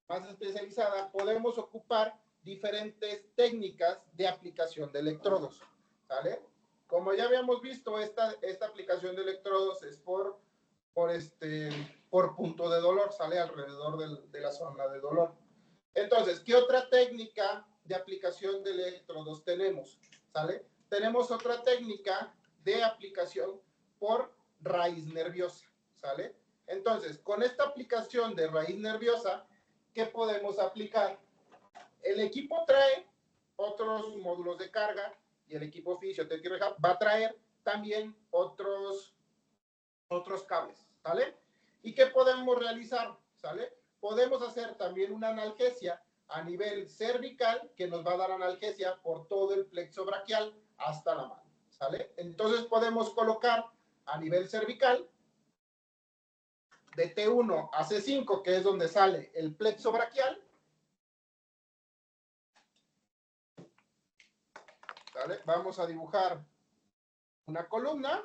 más especializada, podemos ocupar diferentes técnicas de aplicación de electrodos, ¿sale? Como ya habíamos visto, esta aplicación de electrodos es por punto de dolor, sale alrededor de la zona de dolor. Entonces, ¿qué otra técnica de aplicación de electrodos tenemos? ¿Sale? Tenemos otra técnica de aplicación por raíz nerviosa, ¿sale? Entonces, con esta aplicación de raíz nerviosa, ¿qué podemos aplicar? El equipo trae otros módulos de carga y el equipo Physiotech Rehab va a traer también otros cables, ¿sale? ¿Y qué podemos realizar? ¿Sale? Podemos hacer también una analgesia a nivel cervical que nos va a dar analgesia por todo el plexo braquial hasta la mano, ¿sale? Entonces podemos colocar a nivel cervical de T1 a C5, que es donde sale el plexo braquial, ¿sale? Vamos a dibujar una columna.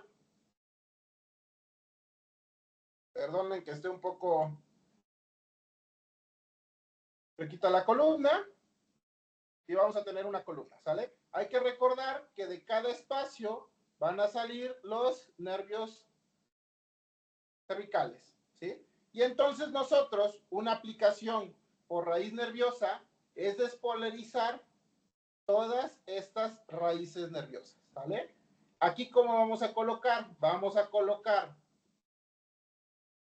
Perdonen que esté un poco... Se quita la columna y vamos a tener una columna, ¿sale? Hay que recordar que de cada espacio van a salir los nervios cervicales, ¿sí? Y entonces nosotros, una aplicación por raíz nerviosa es despolarizar todas estas raíces nerviosas, ¿sale? Aquí, ¿cómo vamos a colocar? Vamos a colocar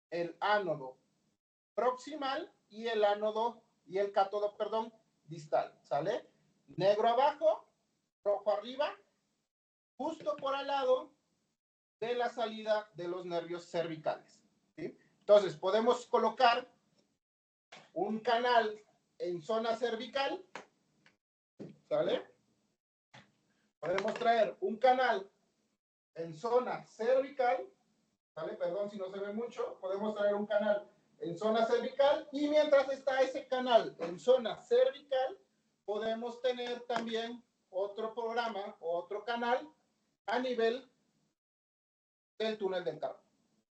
el ánodo proximal y el ánodo y el cátodo, perdón, distal, ¿sale? Negro abajo, rojo arriba, justo por al lado de la salida de los nervios cervicales, ¿sí? Entonces, podemos colocar un canal en zona cervical, ¿sale? Podemos traer un canal en zona cervical, ¿sale? Perdón si no se ve mucho, podemos traer un canal en zona cervical y mientras está ese canal en zona cervical, podemos tener también otro programa o otro canal a nivel del túnel del carpo,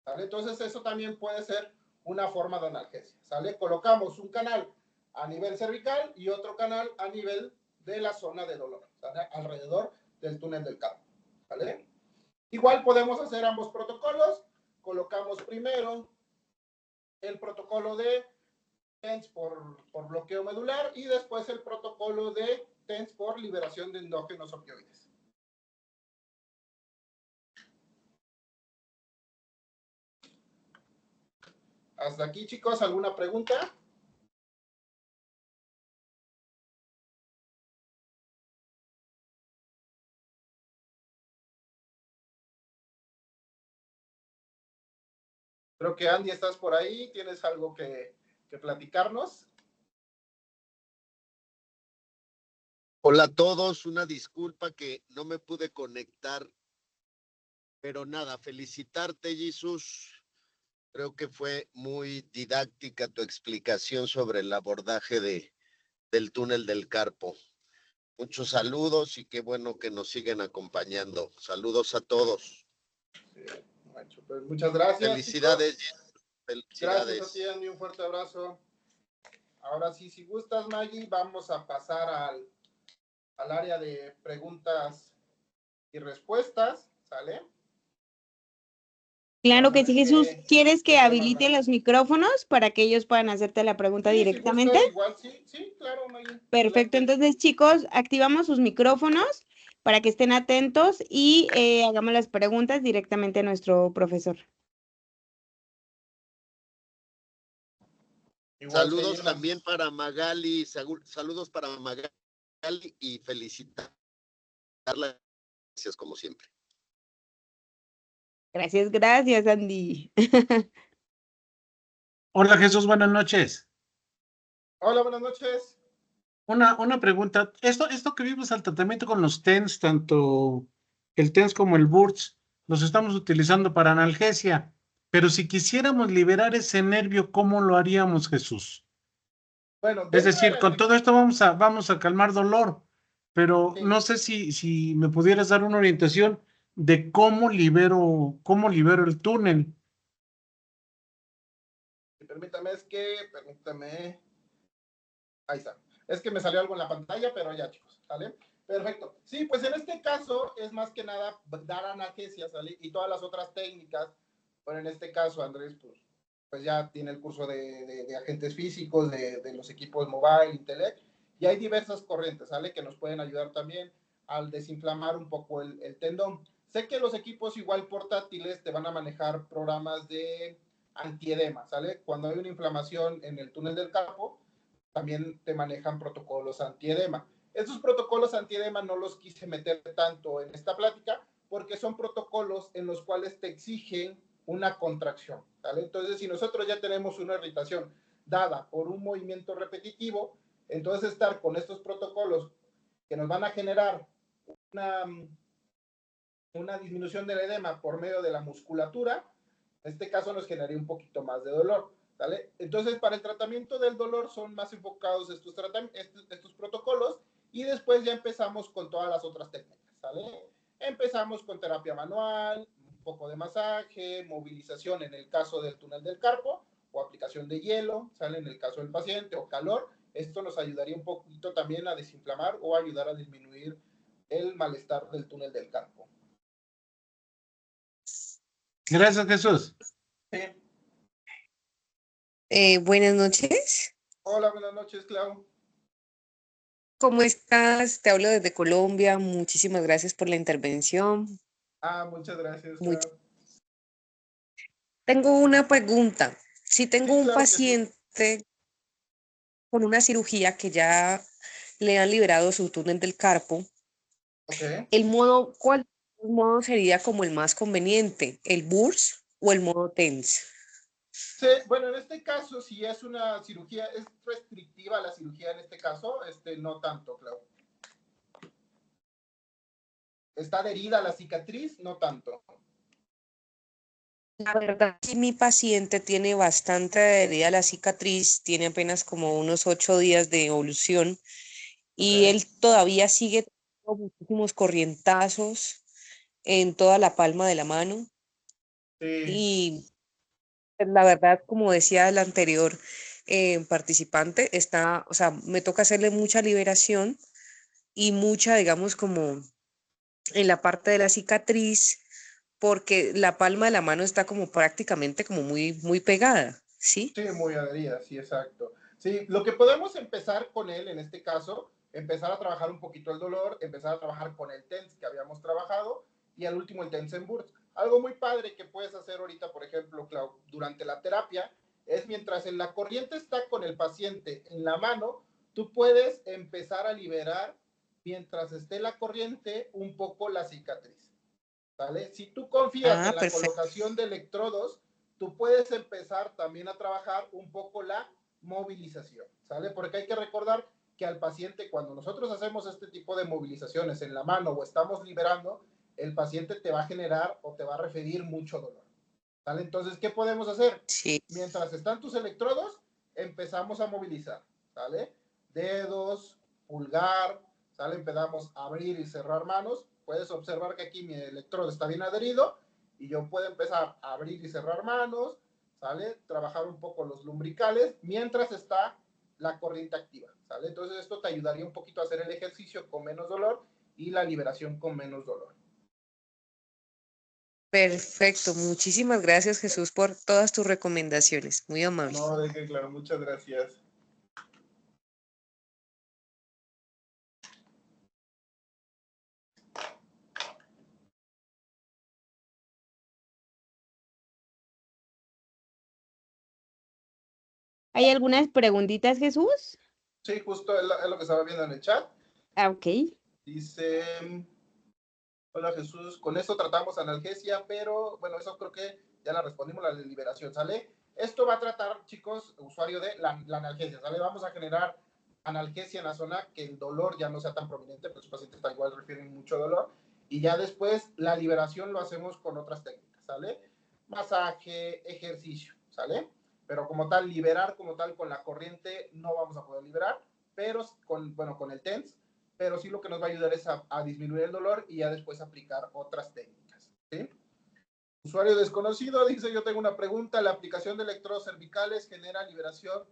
¿sale? Entonces eso también puede ser una forma de analgesia, ¿sale? Colocamos un canal a nivel cervical y otro canal a nivel de la zona de dolor, ¿sale? Alrededor del túnel del carpo, ¿sale? Igual podemos hacer ambos protocolos. Colocamos primero el protocolo de TENS por bloqueo medular y después el protocolo de TENS por liberación de endógenos opioides. Hasta aquí, chicos, ¿alguna pregunta? Creo que Andy, estás por ahí. ¿Tienes algo que platicarnos? Hola a todos, una disculpa que no me pude conectar, pero nada, felicitarte, Jesús. Creo que fue muy didáctica tu explicación sobre el abordaje del túnel del carpo. Muchos saludos y qué bueno que nos siguen acompañando. Saludos a todos. Sí, pues muchas gracias. Felicidades, chicos. felicidades. Gracias a ti, Andy, un fuerte abrazo. Ahora sí, si gustas, Maggie, vamos a pasar al área de preguntas y respuestas, ¿sale? Claro que sí, Jesús. ¿Quieres que habilite los micrófonos para que ellos puedan hacerte la pregunta directamente? Si igual, sí, claro, Maggie. Perfecto. Adelante. Entonces, chicos, activamos sus micrófonos para que estén atentos y hagamos las preguntas directamente a nuestro profesor. Igual, Saludos seguimos. también para Magali, saludos para Magali y felicitarla, gracias como siempre. Gracias, Andy. Hola Jesús, buenas noches. Hola, buenas noches. Una pregunta. Esto que vimos al tratamiento con los TENS, tanto el TENS como el BURS, los estamos utilizando para analgesia. Pero si quisiéramos liberar ese nervio, ¿cómo lo haríamos, Jesús? Bueno, Es decir, con todo esto vamos a calmar dolor, pero Sí. no sé si me pudieras dar una orientación de cómo libero el túnel. Permítame. Ahí está. Es que me salió algo en la pantalla, pero ya, chicos, ¿sale? Perfecto. Sí, pues en este caso es más que nada dar analgesia, ¿sale? Y todas las otras técnicas. Bueno, en este caso, Andrés, pues ya tiene el curso de agentes físicos, de los equipos mobile, Intelect, y hay diversas corrientes, ¿sale? Que nos pueden ayudar también al desinflamar un poco el tendón. Sé que los equipos igual portátiles te van a manejar programas de antiedema, ¿sale? Cuando hay una inflamación en el túnel del carpo, también te manejan protocolos antiedema. Esos protocolos antiedema no los quise meter tanto en esta plática porque son protocolos en los cuales te exigen una contracción, ¿vale? Entonces, si nosotros ya tenemos una irritación dada por un movimiento repetitivo, entonces estar con estos protocolos que nos van a generar una disminución del edema por medio de la musculatura, en este caso nos generaría un poquito más de dolor, ¿vale? Entonces, para el tratamiento del dolor son más enfocados estos protocolos y después ya empezamos con todas las otras técnicas, ¿vale? Empezamos con terapia manual, un poco de masaje, movilización en el caso del túnel del carpo o aplicación de hielo, ¿sale? En el caso del paciente o calor. Esto nos ayudaría un poquito también a desinflamar o ayudar a disminuir el malestar del túnel del carpo. Gracias, Jesús. Sí. Buenas noches. Hola, buenas noches, Clau. ¿Cómo estás? Te hablo desde Colombia. Muchísimas gracias por la intervención. Muchas gracias, Clau. Tengo una pregunta. Si tengo Sí, un claro que sí. paciente con una cirugía que ya le han liberado su túnel del carpo, Ok. ¿cuál modo sería como el más conveniente? ¿El BURS o el modo TENS? Sí, bueno, en este caso, si es una cirugía, es restrictiva la cirugía en este caso, no tanto, Clau. ¿Está adherida a la cicatriz? No tanto. La verdad que mi paciente tiene bastante adherida a la cicatriz, tiene apenas como unos 8 días de evolución y Okay. él todavía sigue teniendo muchísimos corrientazos en toda la palma de la mano. Sí. Y pues, la verdad, como decía el anterior participante, o sea, me toca hacerle mucha liberación y mucha, digamos, como en la parte de la cicatriz, porque la palma de la mano está como prácticamente como muy pegada, ¿sí? Sí, muy adherida, sí, exacto. Sí, lo que podemos empezar con él, en este caso, empezar a trabajar un poquito el dolor, empezar a trabajar con el TENS que habíamos trabajado y al último el TENS en BURS. Algo muy padre que puedes hacer ahorita, por ejemplo, Clau, durante la terapia, es mientras en la corriente está con el paciente en la mano, tú puedes empezar a liberar, mientras esté la corriente, un poco la cicatriz, ¿vale? Si tú confías Ah, en la perfecto. colocación de electrodos, tú puedes empezar también a trabajar un poco la movilización, ¿sale? Porque hay que recordar que al paciente, cuando nosotros hacemos este tipo de movilizaciones en la mano o estamos liberando, el paciente te va a generar o te va a referir mucho dolor, ¿sale? Entonces, ¿qué podemos hacer? Sí. Mientras están tus electrodos, empezamos a movilizar, ¿sale? Dedos, pulgar, ¿sale? Empezamos a abrir y cerrar manos. Puedes observar que aquí mi electrodo está bien adherido y yo puedo empezar a abrir y cerrar manos, ¿sale? Trabajar un poco los lumbricales mientras está la corriente activa, ¿sale? Entonces esto te ayudaría un poquito a hacer el ejercicio con menos dolor y la liberación con menos dolor. Perfecto. Muchísimas gracias, Jesús, por todas tus recomendaciones. Muy amable. No, de que claro, muchas gracias. ¿Hay algunas preguntitas, Jesús? Sí, justo es lo que estaba viendo en el chat. Ok. Dice, hola Jesús, con esto tratamos analgesia, pero bueno, eso creo que ya la respondimos, la de liberación, ¿sale? Esto va a tratar, chicos, usuario de la analgesia, ¿sale? Vamos a generar analgesia en la zona que el dolor ya no sea tan prominente, porque su paciente está igual, refieren mucho dolor, y ya después la liberación lo hacemos con otras técnicas, ¿sale? Masaje, ejercicio, ¿sale? Pero como tal, liberar como tal con la corriente no vamos a poder liberar, pero con el TENS pero sí lo que nos va a ayudar es a disminuir el dolor y ya después aplicar otras técnicas, ¿sí? Usuario desconocido dice, yo tengo una pregunta, ¿la aplicación de electrodos cervicales genera liberación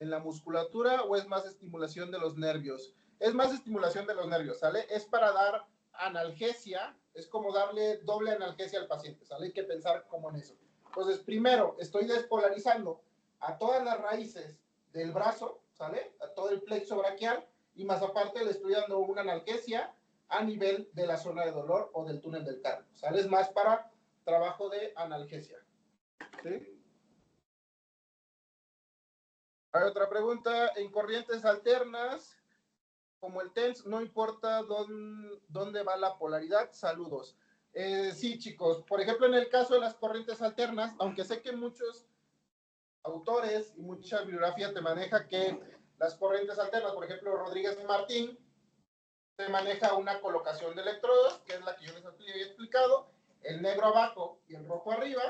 en la musculatura o es más estimulación de los nervios? Es más estimulación de los nervios, ¿sale? Es para dar analgesia, es como darle doble analgesia al paciente, ¿sale? Hay que pensar como en eso. Entonces, primero, estoy despolarizando a todas las raíces del brazo, ¿sale? A todo el plexo braquial, y más aparte le estoy dando una analgesia a nivel de la zona de dolor o del túnel del cardio, ¿sale? Es más para trabajo de analgesia, ¿sí? Hay otra pregunta, en corrientes alternas, como el TENS, no importa dónde va la polaridad, saludos. Sí, chicos, por ejemplo, en el caso de las corrientes alternas, aunque sé que muchos autores y mucha bibliografía te maneja que las corrientes alternas, por ejemplo, Rodríguez Martín, te maneja una colocación de electrodos, que es la que yo les había explicado, el negro abajo y el rojo arriba,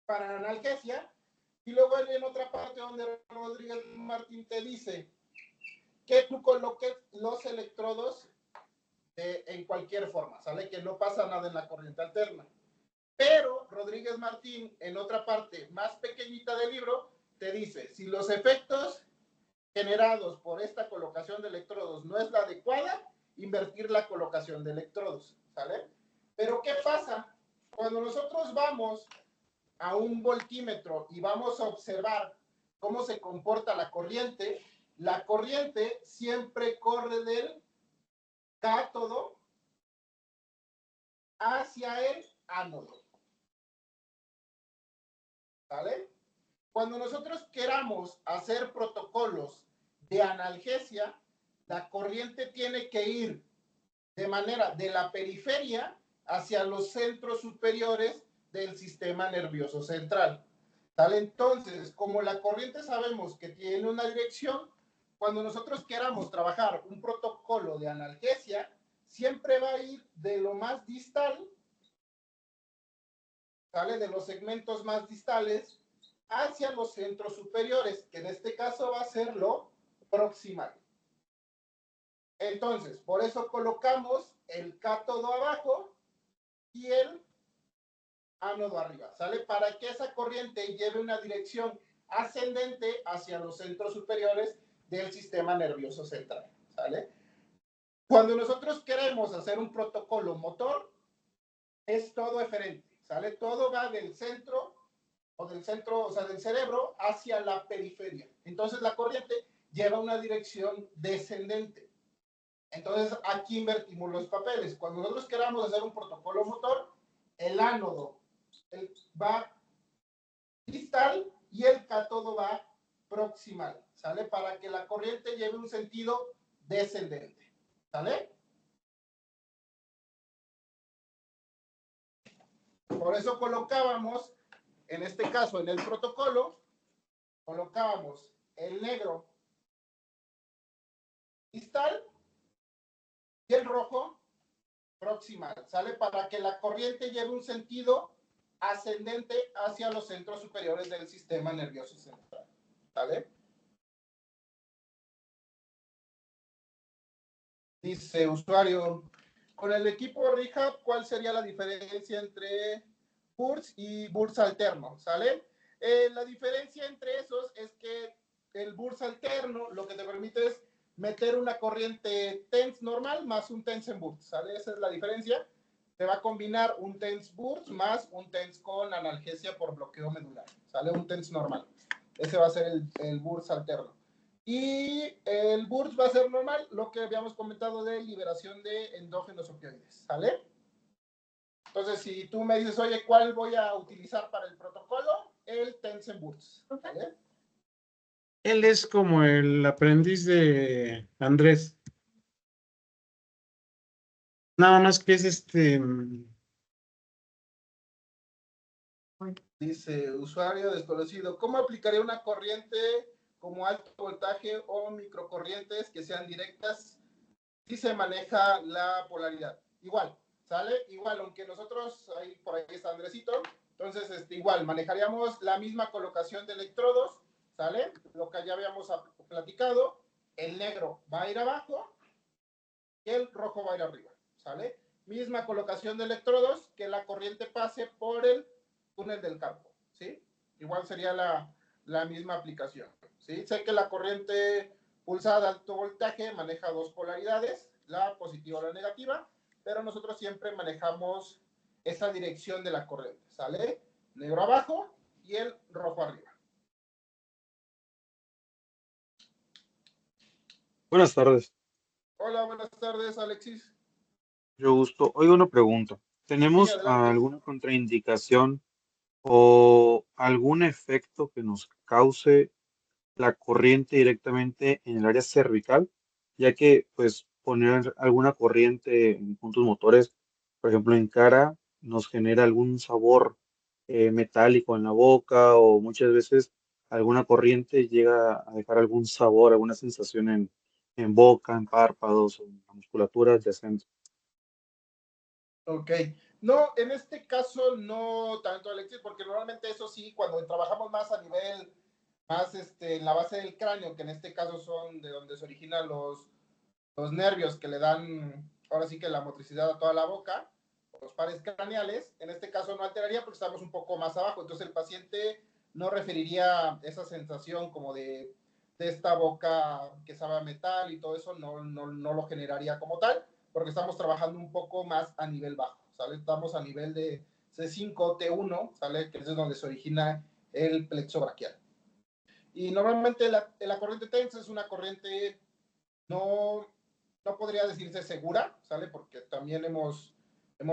para analgesia, y luego en otra parte donde Rodríguez Martín te dice que tú coloques los electrodos en cualquier forma, ¿sale? Que no pasa nada en la corriente alterna. Pero Rodríguez Martín, en otra parte más pequeñita del libro, te dice, si los efectos generados por esta colocación de electrodos no es la adecuada, invertir la colocación de electrodos, ¿sale? Pero ¿qué pasa? Cuando nosotros vamos a un voltímetro y vamos a observar cómo se comporta la corriente siempre corre del cátodo hacia el ánodo, ¿vale? Cuando nosotros queramos hacer protocolos de analgesia, la corriente tiene que ir de manera de la periferia hacia los centros superiores del sistema nervioso central, ¿vale? Entonces, como la corriente sabemos que tiene una dirección, cuando nosotros queramos trabajar un protocolo de analgesia, siempre va a ir de lo más distal, ¿sale? De los segmentos más distales hacia los centros superiores, que en este caso va a ser lo proximal. Entonces, por eso colocamos el cátodo abajo y el ánodo arriba, ¿sale? Para que esa corriente lleve una dirección ascendente hacia los centros superiores del sistema nervioso central, ¿sale? Cuando nosotros queremos hacer un protocolo motor, es todo eferente, ¿sale? Todo va del centro, o sea, del cerebro hacia la periferia. Entonces, la corriente lleva una dirección descendente. Entonces, aquí invertimos los papeles. Cuando nosotros queramos hacer un protocolo motor, el ánodo va distal y el cátodo va proximal, ¿sale? Para que la corriente lleve un sentido descendente, ¿sale? Por eso colocábamos, en este caso, en el protocolo, colocábamos el negro distal y el rojo proximal, ¿sale? Para que la corriente lleve un sentido ascendente hacia los centros superiores del sistema nervioso central, ¿sale? Dice usuario, con el equipo Rehab, ¿cuál sería la diferencia entre bursts y bursts alternos? ¿Sale? La diferencia entre esos es que el burst alterno lo que te permite es meter una corriente TENS normal más un TENS en burst, ¿sale? Esa es la diferencia. Te va a combinar un TENS burst más un TENS con analgesia por bloqueo medular, ¿sale? Un TENS normal. Ese va a ser el burst alterno. Y el burst va a ser normal, lo que habíamos comentado de liberación de endógenos opioides, ¿sale? Entonces, si tú me dices, oye, ¿cuál voy a utilizar para el protocolo? El Tensen burst, ¿sale? Él es como el aprendiz de Andrés. Nada más que es Dice, usuario desconocido, ¿cómo aplicaría una corriente como alto voltaje o microcorrientes que sean directas si se maneja la polaridad? Igual, ¿sale? Igual, aunque nosotros, ahí, por ahí está Andresito, entonces igual, manejaríamos la misma colocación de electrodos, ¿sale? Lo que ya habíamos platicado, el negro va a ir abajo y el rojo va a ir arriba, ¿sale? Misma colocación de electrodos, que la corriente pase por el túnel del campo, ¿sí? Igual sería la misma aplicación, ¿sí? Sé que la corriente pulsada de alto voltaje maneja dos polaridades, la positiva o la negativa, pero nosotros siempre manejamos esa dirección de la corriente, ¿sale? Negro abajo y el rojo arriba. Buenas tardes, Hola, buenas tardes, Alexis. yo gusto. Oigo una pregunta. Sí, ¿Tenemos adelante. alguna contraindicación o algún efecto que nos cause la corriente directamente en el área cervical? Ya que, pues, poner alguna corriente en puntos motores, por ejemplo, en cara, nos genera algún sabor metálico en la boca o muchas veces alguna corriente llega a dejar algún sabor, alguna sensación en boca, en párpados o en la musculatura adyacente. Ok. No, en este caso no tanto, Alexis, porque normalmente eso sí, cuando trabajamos más a nivel, más en la base del cráneo, que en este caso son de donde se originan los nervios que le dan, ahora sí que la motricidad a toda la boca, los pares craneales, en este caso no alteraría porque estamos un poco más abajo, entonces el paciente no referiría esa sensación como de esta boca que sabe a metal y todo eso, no lo generaría como tal, porque estamos trabajando un poco más a nivel bajo, ¿sale? Estamos a nivel de C5, T1, ¿sale? Que es donde se origina el plexo braquial. Y normalmente la corriente TENS es una corriente no, no podría decirse segura, ¿sale? Porque también hemos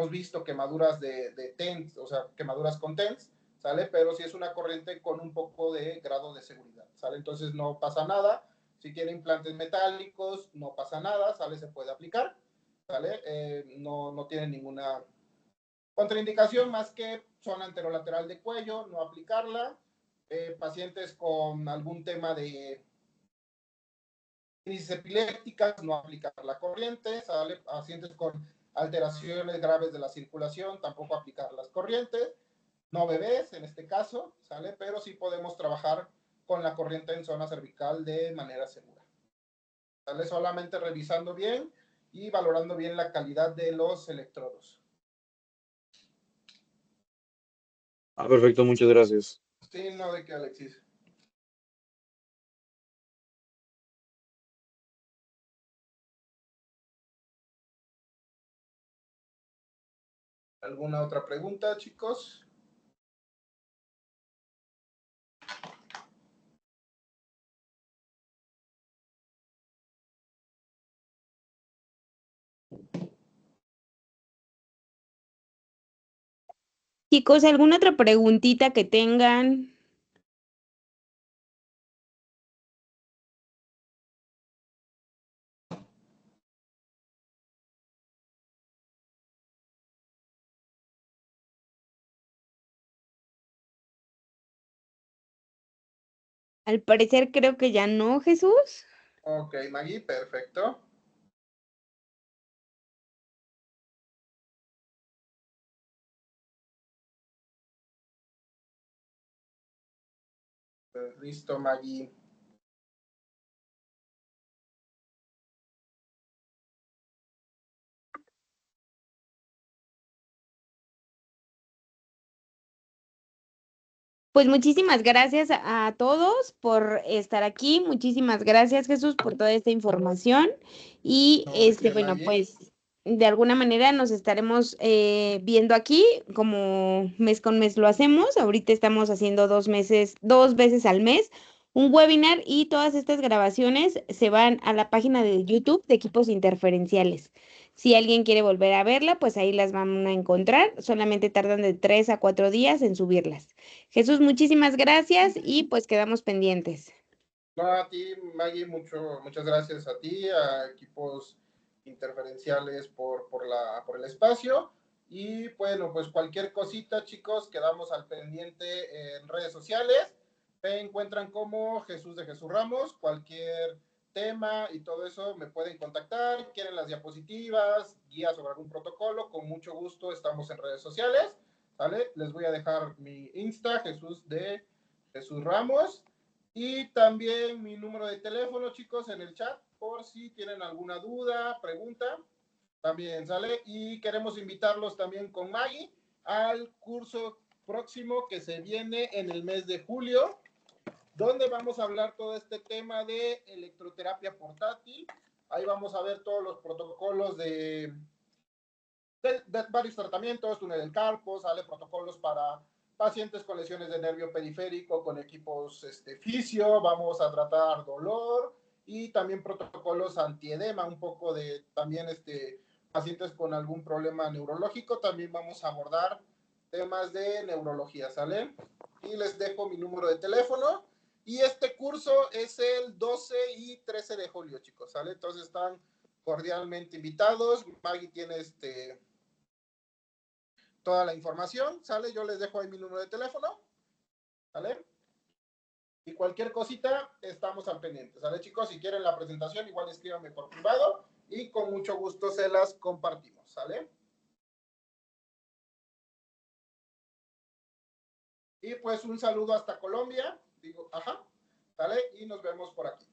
visto quemaduras de TENS, o sea, quemaduras con TENS, ¿sale? Pero sí es una corriente con un poco de grado de seguridad, ¿sale? Entonces no pasa nada. Si tiene implantes metálicos, no pasa nada, ¿sale? Se puede aplicar, ¿sale? No tiene ninguna contraindicación más que zona anterolateral de cuello, no aplicarla. Pacientes con algún tema de crisis epilépticas, no aplicar la corriente, ¿sale? Pacientes con alteraciones graves de la circulación, tampoco aplicar las corrientes, no bebés en este caso, ¿sale? Pero sí podemos trabajar con la corriente en zona cervical de manera segura, ¿sale? Solamente revisando bien y valorando bien la calidad de los electrodos. Ah, perfecto, muchas gracias. Sí, no de qué, Alexis. ¿Alguna otra pregunta, chicos? Chicos, ¿alguna otra preguntita que tengan? Al parecer creo que ya no, Jesús. Ok, Maggie, perfecto. Listo, Maggie. Pues muchísimas gracias a todos por estar aquí. Muchísimas gracias, Jesús, por toda esta información. Y No, de qué, bueno, Maggie. pues de alguna manera nos estaremos viendo aquí, como mes con mes lo hacemos. Ahorita estamos haciendo 2 meses, 2 veces al mes, un webinar y todas estas grabaciones se van a la página de YouTube de Equipos Interferenciales. Si alguien quiere volver a verla, pues ahí las van a encontrar. Solamente tardan de 3 a 4 días en subirlas. Jesús, muchísimas gracias y pues quedamos pendientes. No, a ti, Maggie, muchas gracias a ti, a Equipos Interferenciales por el espacio. Y bueno, pues cualquier cosita, chicos, quedamos al pendiente en redes sociales. Me encuentran como Jesús de Jesús Ramos. Cualquier tema y todo eso me pueden contactar. Quieren las diapositivas, guías sobre algún protocolo, con mucho gusto estamos en redes sociales. ¿Vale? Les voy a dejar mi Insta, Jesús de Jesús Ramos. Y también mi número de teléfono, chicos, en el chat, por si tienen alguna duda, pregunta, también, ¿sale? Y queremos invitarlos también con Maggie al curso próximo que se viene en el mes de julio, donde vamos a hablar todo este tema de electroterapia portátil. Ahí vamos a ver todos los protocolos de varios tratamientos, túnel del carpo, sale protocolos para pacientes con lesiones de nervio periférico, con equipos fisio, vamos a tratar dolor y también protocolos antiedema, un poco de también pacientes con algún problema neurológico, también vamos a abordar temas de neurología, ¿sale? Y les dejo mi número de teléfono. Y este curso es el 12 y 13 de julio, chicos, ¿sale? Entonces están cordialmente invitados. Maggie tiene toda la información, ¿sale? Yo les dejo ahí mi número de teléfono, ¿sale? Y cualquier cosita, estamos al pendiente, ¿sale, chicos? Si quieren la presentación, igual escríbanme por privado y con mucho gusto se las compartimos, ¿sale? Y pues un saludo hasta Colombia, digo, ajá, ¿sale? Y nos vemos por aquí.